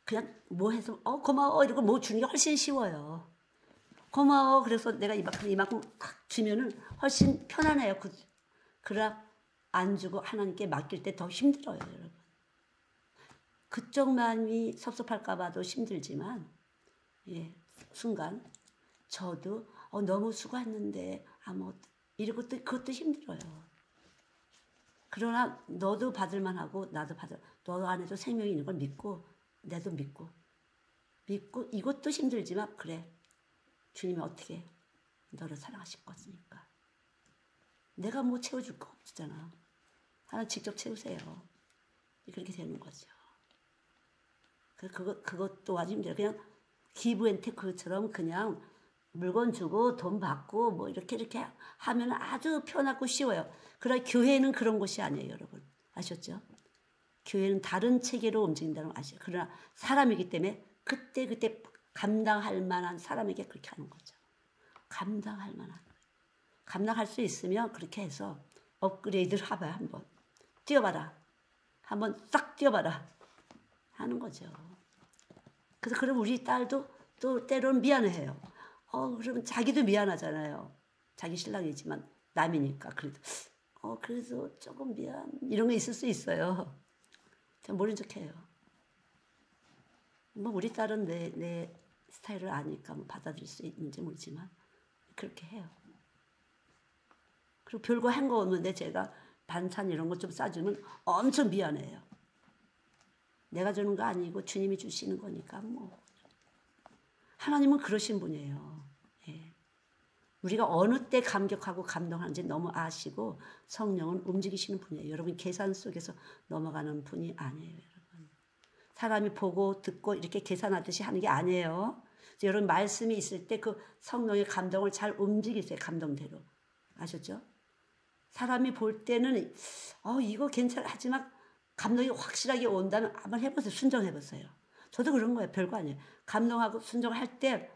그냥 해서 고마워 이러고 주는 게 훨씬 쉬워요. 고마워 그래서 내가 이만큼 딱 주면은 훨씬 편안해요. 그러나 안 주고 하나님께 맡길 때 더 힘들어요, 여러분. 그쪽 마음이 섭섭할까 봐도 힘들지만 예, 순간 저도 너무 수고했는데 이런 그것도 힘들어요. 그러나 너도 받을만 하고 나도 너 안에도 생명이 있는 걸 믿고 나도 믿고 이것도 힘들지만 그래, 주님이 어떻게 너를 사랑하실 것이니까 내가 뭐 채워줄 거 없잖아. 하나님 직접 채우세요. 그렇게 되는 거죠. 그것 또한 힘들어요. 그냥 기브앤테크처럼 그냥 물건 주고 돈 받고 뭐 이렇게 하면 아주 편하고 쉬워요. 그러나 교회는 그런 곳이 아니에요, 여러분. 아셨죠? 교회는 다른 체계로 움직인다는 거 아시죠? 그러나 사람이기 때문에 그때 감당할 만한 사람에게 그렇게 하는 거죠. 감당할 수 있으면 그렇게 해서 업그레이드를 해봐요. 한번 뛰어봐라. 한번 싹 뛰어봐라 하는 거죠. 그래서 그럼 우리 딸도 또 때로는 미안해해요. 그러면 자기도 미안하잖아요. 자기 신랑이지만 남이니까 그래도 조금 미안 이런 거 있을 수 있어요. 모른 척해요. 뭐 우리 딸은 내 스타일을 아니까 받아들일 수 있는지 모르지만 그렇게 해요. 그리고 별거 한 거 없는데 제가 반찬 이런 거 좀 싸주면 엄청 미안해요. 내가 주는 거 아니고 주님이 주시는 거니까 뭐. 하나님은 그러신 분이에요. 예. 우리가 어느 때 감격하고 감동하는지 너무 아시고 성령은 움직이시는 분이에요. 여러분 계산 속에서 넘어가는 분이 아니에요. 여러분. 사람이 보고 듣고 이렇게 계산하듯이 하는 게 아니에요. 여러분 말씀이 있을 때 그 성령의 감동을 잘 움직이세요. 감동대로. 아셨죠? 사람이 볼 때는 이거 괜찮아 하지만 감동이 확실하게 온다면 한번 해보세요. 순종해보세요. 저도 그런 거예요. 별거 아니에요. 감동하고 순종할 때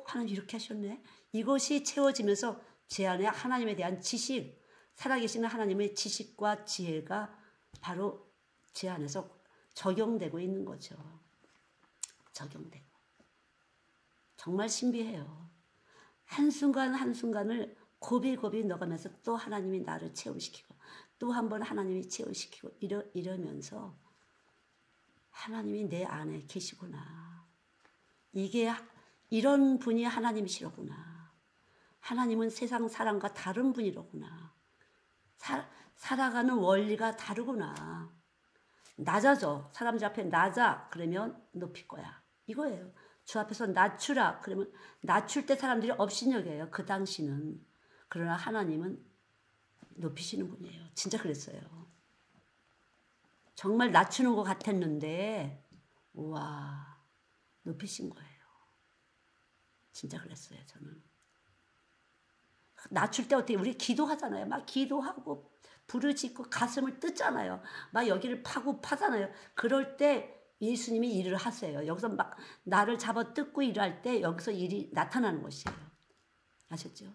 하나님 이렇게 하셨네. 이것이 채워지면서 제 안에 하나님에 대한 지식, 살아계시는 하나님의 지식과 지혜가 바로 제 안에서 적용되고 있는 거죠. 적용되고. 정말 신비해요. 한순간 한순간을 고비고비 넣어가면서 또 하나님이 나를 채우시키고 또 한 번 하나님이 채우시키고 이러면서 하나님이 내 안에 계시구나. 이런 분이 하나님이시로구나. 하나님은 세상 사람과 다른 분이로구나. 살아가는 원리가 다르구나. 낮아져. 사람들 앞에 낮아. 그러면 높일 거야. 이거예요. 주 앞에서 낮추라. 그러면 낮출 때 사람들이 업신여겨요. 그 당시는. 그러나 하나님은 높이시는 분이에요. 진짜 그랬어요. 정말 낮추는 것 같았는데 우와 높이신 거예요. 진짜 그랬어요. 저는. 낮출 때 어떻게 우리 기도하잖아요. 막 기도하고 부르짖고 가슴을 뜯잖아요. 막 여기를 파잖아요. 그럴 때 예수님이 일을 하세요. 여기서 막 나를 잡아 뜯고 일할 때 여기서 일이 나타나는 것이에요. 아셨죠?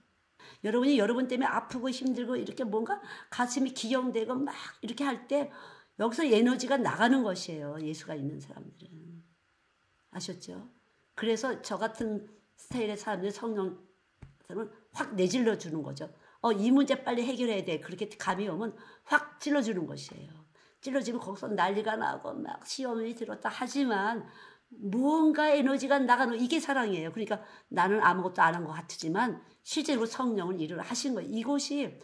여러분이 여러분 때문에 아프고 힘들고 이렇게 뭔가 가슴이 기경되고 막 이렇게 할 때 여기서 에너지가 나가는 것이에요. 예수가 있는 사람들은. 아셨죠? 그래서 저 같은 스타일의 사람들 성령은 확 내질러 주는 거죠. 이 문제 빨리 해결해야 돼. 그렇게 감이 오면 확 찔러주는 것이에요. 찔러지면 거기서 난리가 나고 막 시험이 들었다 하지만 무언가 에너지가 나가는 이게 사랑이에요. 그러니까 나는 아무것도 안 한 것 같지만 실제로 성령은 일을 하신 거예요. 이것이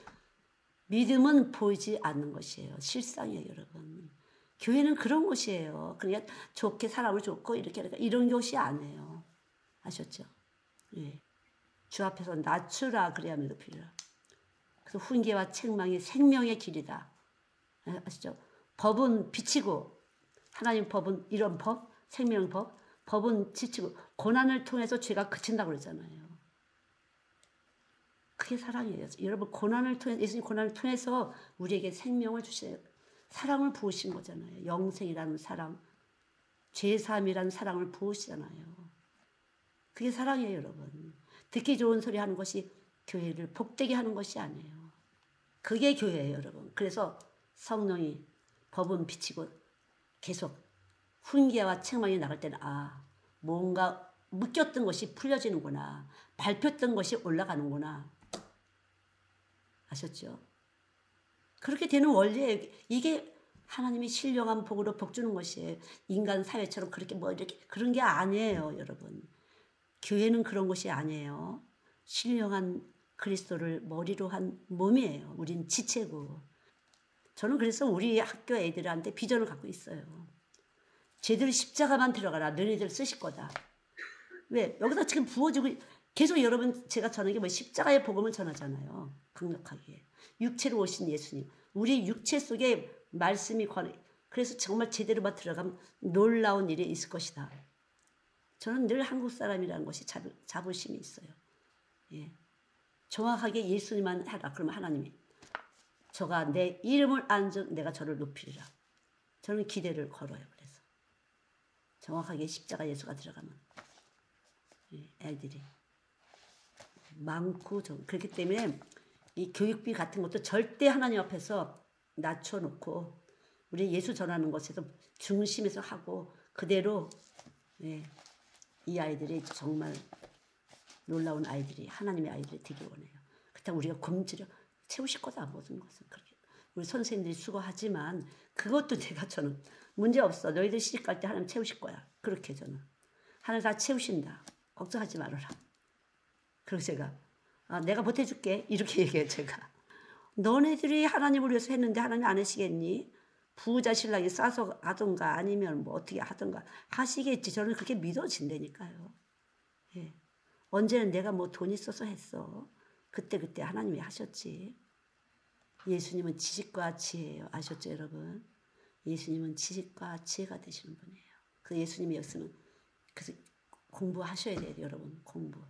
믿음은 보이지 않는 것이에요. 실상이에요, 여러분. 교회는 그런 곳이에요. 그러니까 좋게 사람을 좋고 이렇게 이런 곳이 아니에요. 아셨죠? 예. 주 앞에서 낮추라 그래야만 높이라. 그래서 훈계와 책망이 생명의 길이다. 아시죠? 법은 비치고 하나님 법은 이런 법, 생명법, 법은 지치고 고난을 통해서 죄가 그친다고 그러잖아요. 그게 사랑이에요. 여러분 고난을 통해 예수님 고난을 통해서 우리에게 생명을 주셔요. 사랑을 부으신 거잖아요. 영생이라는 사랑, 죄사함이라는 사랑을 부으시잖아요. 그게 사랑이에요, 여러분. 듣기 좋은 소리 하는 것이 교회를 복되게 하는 것이 아니에요. 그게 교회예요, 여러분. 그래서 성령이 법은 비치고 계속 훈계와 책망이 나갈 때는 뭔가 묶였던 것이 풀려지는구나. 밟혔던 것이 올라가는구나. 아셨죠? 그렇게 되는 원리예요. 이게 하나님이 신령한 복으로 복 주는 것이에요. 인간 사회처럼 그렇게 뭐 이렇게 그런 게 아니에요, 여러분. 교회는 그런 것이 아니에요. 신령한 그리스도를 머리로 한 몸이에요. 우린 지체고. 저는 그래서 우리 학교 애들한테 비전을 갖고 있어요. 쟤들 십자가만 들어가라. 너네들 쓰실 거다. 왜? 여기다 지금 부어지고 계속 여러분 제가 전하는 게 뭐 십자가의 복음을 전하잖아요. 강력하게. 육체로 오신 예수님. 우리 육체 속에 말씀이 그래서 정말 제대로만 들어가면 놀라운 일이 있을 것이다. 저는 늘 한국 사람이라는 것이 자부심이 있어요. 예. 정확하게 예수님만 하라. 그러면 하나님이 저가 내 이름을 안즉 내가 저를 높이리라. 저는 기대를 걸어요. 그래서 정확하게 십자가 예수가 들어가면 애들이 많고 그렇기 때문에 이 교육비 같은 것도 절대 하나님 앞에서 낮춰놓고 우리 예수 전하는 것에서 중심에서 하고 그대로 이 아이들이 정말 놀라운 아이들이 하나님의 아이들이 되길 원해요. 그렇다고 우리가 굶주려 채우실 거다 모든 것은 그렇게 우리 선생님들이 수고하지만 그것도 저는 문제 없어. 너희들 시집갈 때 하나님 채우실 거야. 그렇게 저는 하나님 다 채우신다. 걱정하지 말아라. 그래서 제가 내가 보태줄게 이렇게 얘기해요. 제가 너네들이 하나님을 위해서 했는데 하나님 안 하시겠니? 부자 신랑이 싸서 하던가 아니면 뭐 어떻게 하던가 하시겠지. 저는 그렇게 믿어진다니까요. 예. 언제는 내가 뭐 돈 있어서 했어. 그때 하나님이 하셨지. 예수님은 지식과 지혜예요. 아셨죠 여러분? 예수님은 지식과 지혜가 되시는 분이에요. 그 예수님의 역사는 그래서 공부하셔야 돼요. 여러분 공부.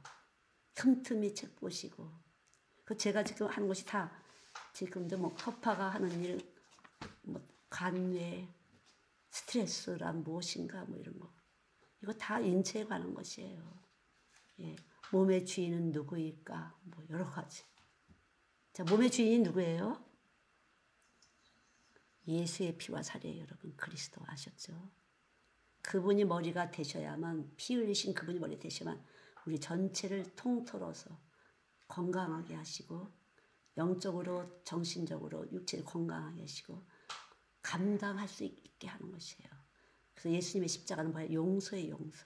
틈틈이 책 보시고 그 제가 지금 하는 것이 다 지금도 뭐 허파가 하는 일, 뭐 간뇌, 스트레스란 무엇인가 뭐 이런 거 이거 다 인체에 관한 것이에요. 예. 몸의 주인은 누구일까? 뭐 여러 가지. 자, 몸의 주인이 누구예요? 예수의 피와 살이에요, 여러분. 그리스도 아셨죠? 그분이 머리가 되셔야만 피 흘리신 그분이 머리 되셔야만 우리 전체를 통틀어서 건강하게 하시고 영적으로 정신적으로 육체를 건강하게 하시고 감당할 수 있게 하는 것이에요. 그래서 예수님의 십자가는 뭐예요? 용서의 용서.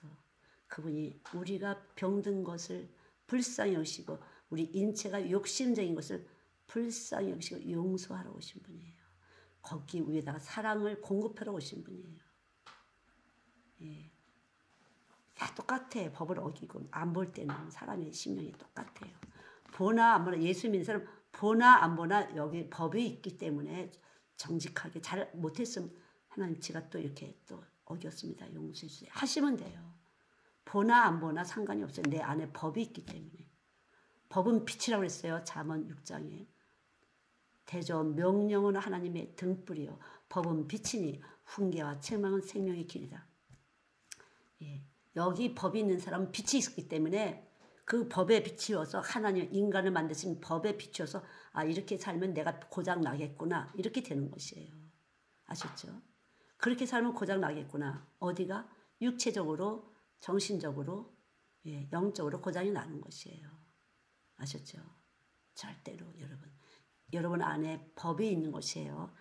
그분이 우리가 병든 것을 불쌍히 여기시고 우리 인체가 욕심적인 것을 불쌍히 여기시고 용서하러 오신 분이에요. 거기 위에다가 사랑을 공급하러 오신 분이에요. 예. 다 똑같아. 법을 어기고 안 볼 때는 사람의 심령이 똑같아요. 보나 안 보나 예수 믿는 사람 보나 안 보나 여기 법이 있기 때문에 정직하게 잘 못했으면 하나님 제가 또 이렇게 또 어겼습니다. 용서해 주세요. 하시면 돼요. 보나 안 보나 상관이 없어요. 내 안에 법이 있기 때문에. 법은 빛이라고 했어요. 잠언 6장에. 대저 명령은 하나님의 등불이요. 법은 빛이니 훈계와 책망은 생명의 길이다. 예. 여기 법이 있는 사람은 빛이 있기 때문에 그 법에 비추어서 하나님 인간을 만드신 법에 비추어서 이렇게 살면 내가 고장 나겠구나 이렇게 되는 것이에요. 아셨죠? 그렇게 살면 고장 나겠구나. 어디가? 육체적으로 정신적으로 영적으로 고장이 나는 것이에요. 아셨죠? 절대로 여러분 안에 법이 있는 것이에요.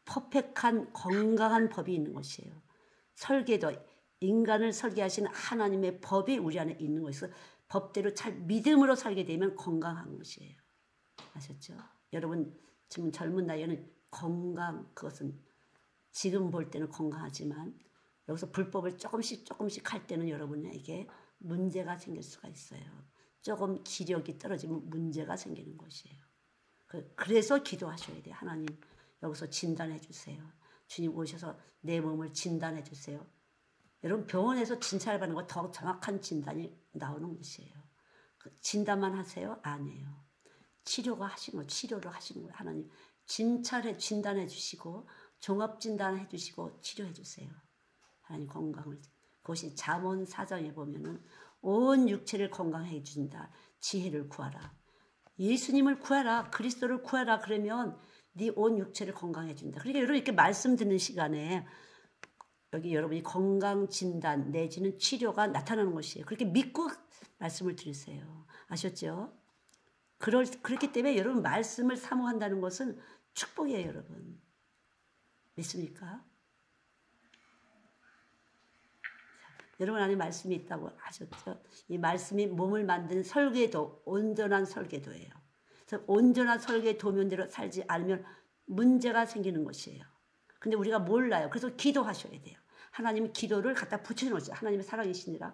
퍼펙트한 건강한 법이 있는 것이에요. 설계도 인간을 설계하신 하나님의 법이 우리 안에 있는 것이서 법대로 잘 믿음으로 살게 되면 건강한 것이에요. 아셨죠? 여러분 지금 젊은 나이에는 건강 그것은 지금 볼 때는 건강하지만 여기서 불법을 조금씩 할 때는 여러분에게 문제가 생길 수가 있어요. 조금 기력이 떨어지면 문제가 생기는 것이에요. 그래서 기도하셔야 돼요. 하나님 여기서 진단해 주세요. 주님 오셔서 내 몸을 진단해 주세요. 여러분 병원에서 진찰받는 거 더 정확한 진단이 나오는 것이에요. 진단만 하세요? 아니에요. 치료를 하시는 거예요. 하나님 진단해 주시고 종합진단해 주시고 치료해 주세요. 하나님 건강을. 그것이 잠언 4장에 보면은 온 육체를 건강해 준다. 지혜를 구하라. 예수님을 구하라. 그리스도를 구하라. 그러면 네 온 육체를 건강해 준다. 그러니까 여러분 이렇게 말씀 듣는 시간에 여기 여러분이 건강진단 내지는 치료가 나타나는 것이에요. 그렇게 믿고 말씀을 들으세요. 아셨죠? 그렇기 때문에 여러분 말씀을 사모한다는 것은 축복이에요, 여러분. 믿습니까? 여러분 안에 말씀이 있다고 하셨죠? 이 말씀이 몸을 만드는 설계도, 온전한 설계도예요. 그래서 온전한 설계 도면대로 살지 않으면 문제가 생기는 것이에요. 근데 우리가 몰라요. 그래서 기도하셔야 돼요. 하나님은 기도를 갖다 붙여놓으세요. 하나님의 사랑이시니라.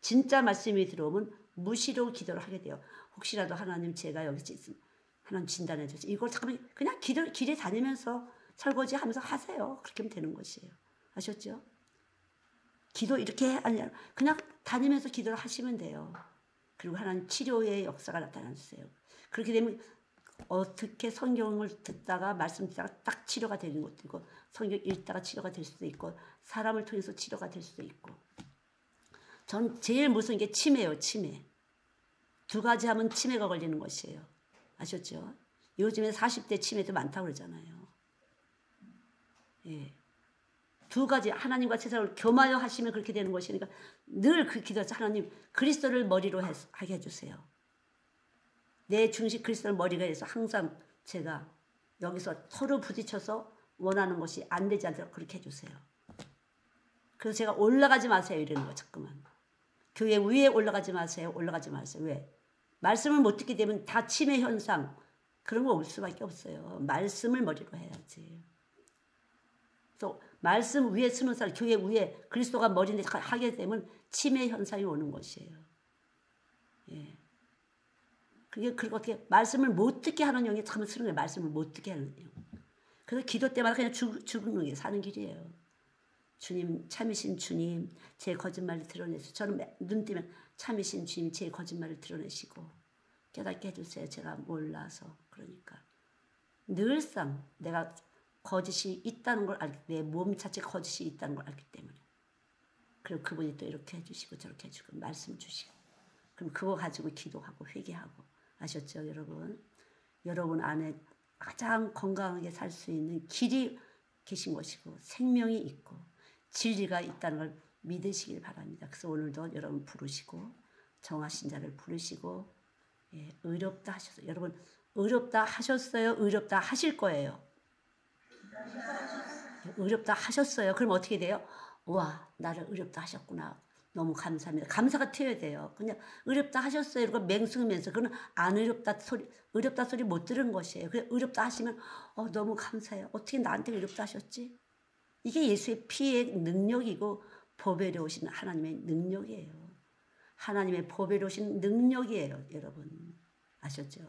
진짜 말씀이 들어오면 무시로 기도를 하게 돼요. 혹시라도 하나님 제가 여기 있으면 하나님 진단해 주세요. 이걸 잠깐만 그냥 길에 다니면서 설거지 하면서 하세요. 그렇게 하면 되는 것이에요. 아셨죠? 기도 이렇게 아니라 그냥 다니면서 기도를 하시면 돼요. 그리고 하나님 치료의 역사가 나타나주세요. 그렇게 되면 어떻게 성경을 듣다가 말씀 듣다가 딱 치료가 되는 것도 있고 성경 읽다가 치료가 될 수도 있고 사람을 통해서 치료가 될 수도 있고 전 제일 무서운 게 치매예요. 치매. 두 가지 하면 치매가 걸리는 것이에요. 아셨죠? 요즘에 40대 치매도 많다고 그러잖아요. 예. 두 가지 하나님과 세상을 겸하여 하시면 그렇게 되는 것이니까 늘 그 기도하죠. 하나님 그리스도를 머리로 하게 해주세요. 내 중심 그리스도를 머리가 해서 항상 제가 여기서 서로 부딪혀서 원하는 것이 안 되지 않도록 그렇게 해주세요. 그래서 제가 올라가지 마세요 이러는 거 자꾸만. 교회 위에 올라가지 마세요. 올라가지 마세요. 왜? 말씀을 못 듣게 되면 다 치매 현상 그런 거 올 수밖에 없어요. 말씀을 머리로 해야지. 또 말씀 위에 쓰는 사람 교회 위에 그리스도가 머리인데 하게 되면 치매 현상이 오는 것이에요. 예. 그리고 어떻게 말씀을 못 듣게 하는 영이 참 쓰는 거예요. 말씀을 못 듣게 하는 영. 그래서 기도 때마다 그냥 죽는 게 사는 길이에요. 주님 참이신 주님 제 거짓말을 드러내시고 저는 눈 뜨면 참이신 주님 제 거짓말을 드러내시고 깨닫게 해주세요. 제가 몰라서 그러니까 늘상 내가 거짓이 있다는 걸 알기 내 몸 자체가 거짓이 있다는 걸 알기 때문에 그리고 그분이 또 이렇게 해주시고 저렇게 해주고 말씀 주시고 그럼 그거 가지고 기도하고 회개하고 아셨죠 여러분? 여러분 안에 가장 건강하게 살 수 있는 길이 계신 것이고 생명이 있고 진리가 있다는 걸 믿으시길 바랍니다. 그래서 오늘도 여러분 부르시고 정하신 자를 부르시고 예, 의롭다 하셨어요. 여러분 의롭다 하셨어요? 의롭다 하실 거예요. 의롭다 하셨어요. 그럼 어떻게 돼요? 와 나를 의롭다 하셨구나. 너무 감사합니다. 감사가 튀어야 돼요. 그냥 의롭다 하셨어요. 이러고 맹수면서 그건 안 의롭다 소리 못 들은 것이에요. 그래 의롭다 하시면 너무 감사해요. 어떻게 나한테 의롭다 하셨지? 이게 예수의 피의 능력이고 보배로우신 하나님의 능력이에요. 하나님의 보배로우신 능력이에요. 여러분 아셨죠?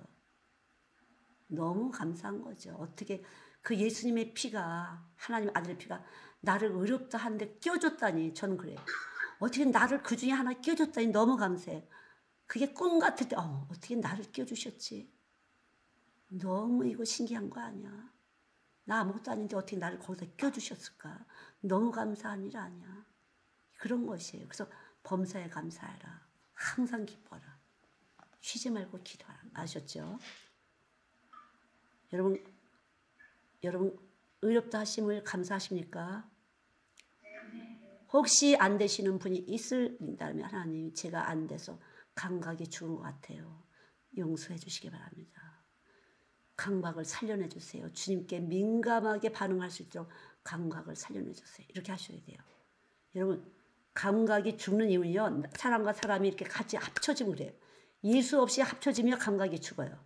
너무 감사한 거죠. 어떻게 그 예수님의 피가 하나님 아들의 피가 나를 의롭다 하는데 껴줬다니 저는 그래요. 어떻게 나를 그 중에 하나 껴줬다니 너무 감사해요. 그게 꿈 같을 때 어떻게 나를 껴주셨지? 너무 이거 신기한 거 아니야? 나 아무것도 아닌데 어떻게 나를 거기다 껴주셨을까? 너무 감사한 일 아니야? 그런 것이에요. 그래서 범사에 감사해라. 항상 기뻐라. 쉬지 말고 기도하라. 아셨죠? 여러분 의롭다 하심을 감사하십니까? 혹시 안 되시는 분이 있을다면 하나님 제가 안 돼서 감각이 죽은 것 같아요. 용서해 주시기 바랍니다. 감각을 살려내 주세요. 주님께 민감하게 반응할 수 있도록 감각을 살려내 주세요. 이렇게 하셔야 돼요. 여러분 감각이 죽는 이유는요. 사람과 사람이 이렇게 같이 합쳐지면 그래요. 예수 없이 합쳐지면 감각이 죽어요.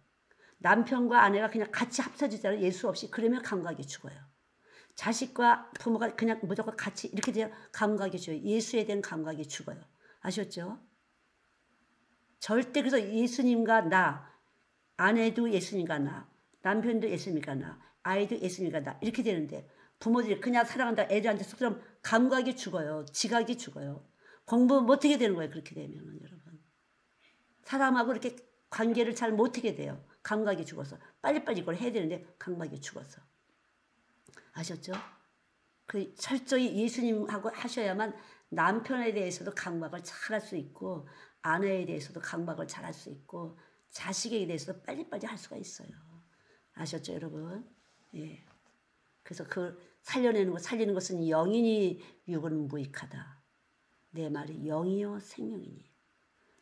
남편과 아내가 그냥 같이 합쳐지잖아요. 예수 없이 그러면 감각이 죽어요. 자식과 부모가 그냥 무조건 같이 이렇게 되면 감각이 죽어요. 예수에 대한 감각이 죽어요. 아셨죠? 절대 그래서 예수님과 나, 아내도 예수님과 나, 남편도 예수님과 나, 아이도 예수님과 나 이렇게 되는데 부모들이 그냥 사랑한다 애들한테 그럼 감각이 죽어요. 지각이 죽어요. 공부 못하게 되는 거예요. 그렇게 되면 여러분. 사람하고 이렇게 관계를 잘 못하게 돼요. 감각이 죽어서. 빨리빨리 이걸 해야 되는데 감각이 죽어서. 아셨죠? 그 철저히 예수님하고 하셔야만 남편에 대해서도 감각을 잘할 수 있고 아내에 대해서도 감각을 잘할 수 있고 자식에 대해서도 빨리빨리 할 수가 있어요. 아셨죠 여러분? 예. 그래서 그 살리는 것은 영이니 육은 무익하다. 내 말이 영이요 생명이니.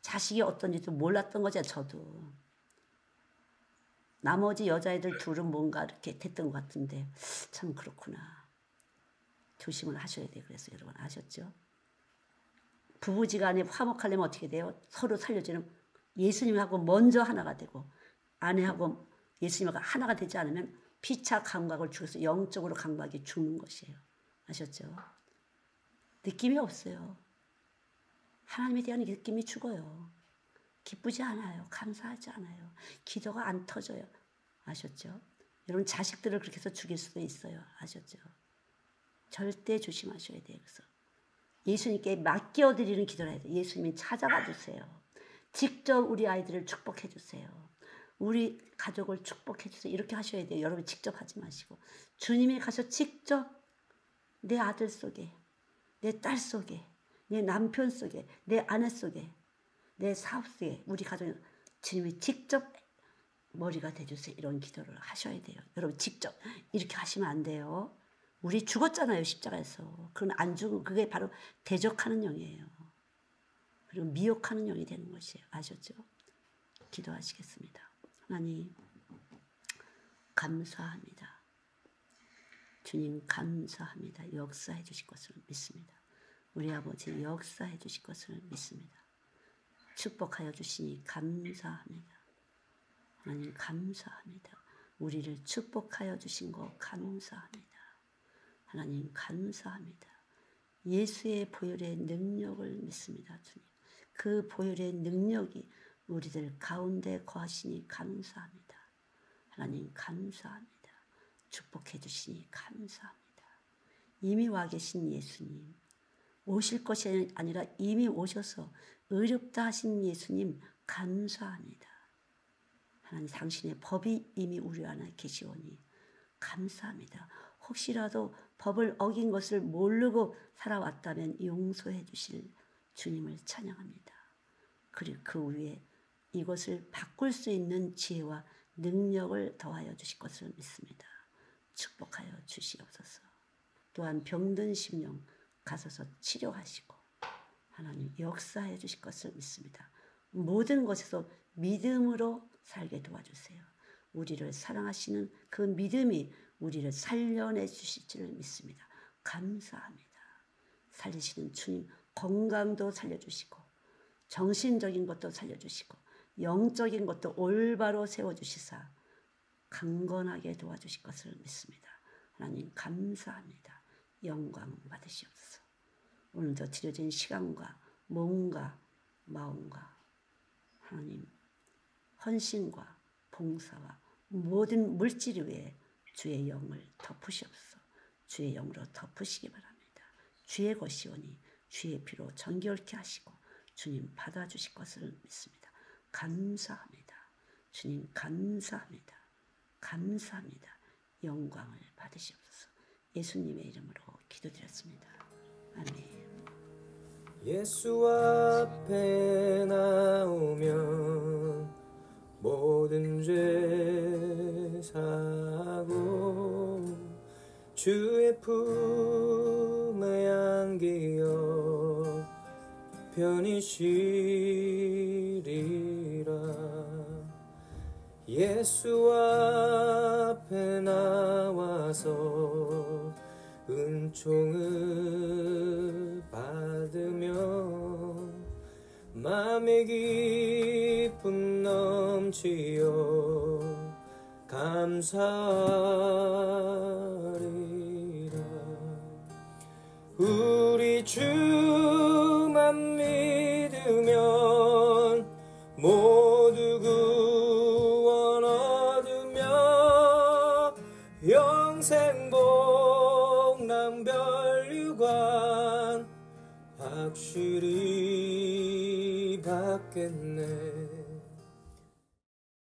자식이 어떤지도 몰랐던 거죠 저도. 나머지 여자애들 둘은 뭔가 이렇게 됐던 것 같은데 참 그렇구나. 조심을 하셔야 돼요. 그래서 여러분 아셨죠? 부부지간에 화목하려면 어떻게 돼요? 서로 살려주는 예수님하고 먼저 하나가 되고 아내하고 예수님하고 하나가 되지 않으면 피차 감각을 죽여서 영적으로 감각이 죽는 것이에요. 아셨죠? 느낌이 없어요. 하나님에 대한 느낌이 죽어요. 기쁘지 않아요. 감사하지 않아요. 기도가 안 터져요. 아셨죠? 여러분 자식들을 그렇게 해서 죽일 수도 있어요. 아셨죠? 절대 조심하셔야 돼요. 그래서 예수님께 맡겨드리는 기도를 해야 돼요. 예수님이 찾아가 주세요. 직접 우리 아이들을 축복해 주세요. 우리 가족을 축복해 주세요. 이렇게 하셔야 돼요. 여러분 직접 하지 마시고 주님이 가서 직접 내 아들 속에, 내 딸 속에, 내 남편 속에, 내 아내 속에, 내 사업 속에 우리 가족 주님이 직접 머리가 돼주세요. 이런 기도를 하셔야 돼요. 여러분 직접 이렇게 하시면 안 돼요. 우리 죽었잖아요. 십자가에서. 그건 안 죽은 그게 바로 대적하는 영이에요. 그리고 미혹하는 영이 되는 것이에요. 아셨죠? 기도하시겠습니다. 하나님 감사합니다. 주님 감사합니다. 역사해 주실 것을 믿습니다. 우리 아버지 역사해 주실 것을 믿습니다. 축복하여 주시니 감사합니다. 하나님 감사합니다. 우리를 축복하여 주신 것 감사합니다. 하나님 감사합니다. 예수의 보혈의 능력을 믿습니다. 주님. 그 보혈의 능력이 우리들 가운데 거하시니 감사합니다. 하나님 감사합니다. 축복해 주시니 감사합니다. 이미 와 계신 예수님, 오실 것이 아니라 이미 오셔서 의롭다 하신 예수님 감사합니다. 하나님 당신의 법이 이미 우리 안에 계시오니 감사합니다. 혹시라도 법을 어긴 것을 모르고 살아왔다면 용서해 주실 주님을 찬양합니다. 그리고 그 위에 이것을 바꿀 수 있는 지혜와 능력을 더하여 주실 것을 믿습니다. 축복하여 주시옵소서. 또한 병든 심령 가서서 치료하시고 하나님 역사해 주실 것을 믿습니다. 모든 것에서 믿음으로 살게 도와주세요. 우리를 사랑하시는 그 믿음이 우리를 살려내 주실 줄 믿습니다. 감사합니다. 살리시는 주님 건강도 살려주시고 정신적인 것도 살려주시고 영적인 것도 올바로 세워주시사 강건하게 도와주실 것을 믿습니다. 하나님 감사합니다. 영광 받으시옵소서. 오늘도 드려진 시간과 몸과 마음과 하나님 헌신과 봉사와 모든 물질 위에 주의 영을 덮으시옵소서. 주의 영으로 덮으시기 바랍니다. 주의 것이오니 주의 피로 정결케 하시고 주님 받아주실 것을 믿습니다. 감사합니다. 주님 감사합니다. 감사합니다. 영광을 받으시옵소서. 예수님의 이름으로 기도드렸습니다. 아멘. 예수 앞에 나오면 모든 죄 사고 주의 품에 안기어 편히 쉬리라. 예수 앞에 나와서 은총을 받으며 맘의 기쁨 넘치어 감사하리라. 우리 주만 믿으면 모두 구원 얻으며 영생복 낭별유관 확실히 받겠네.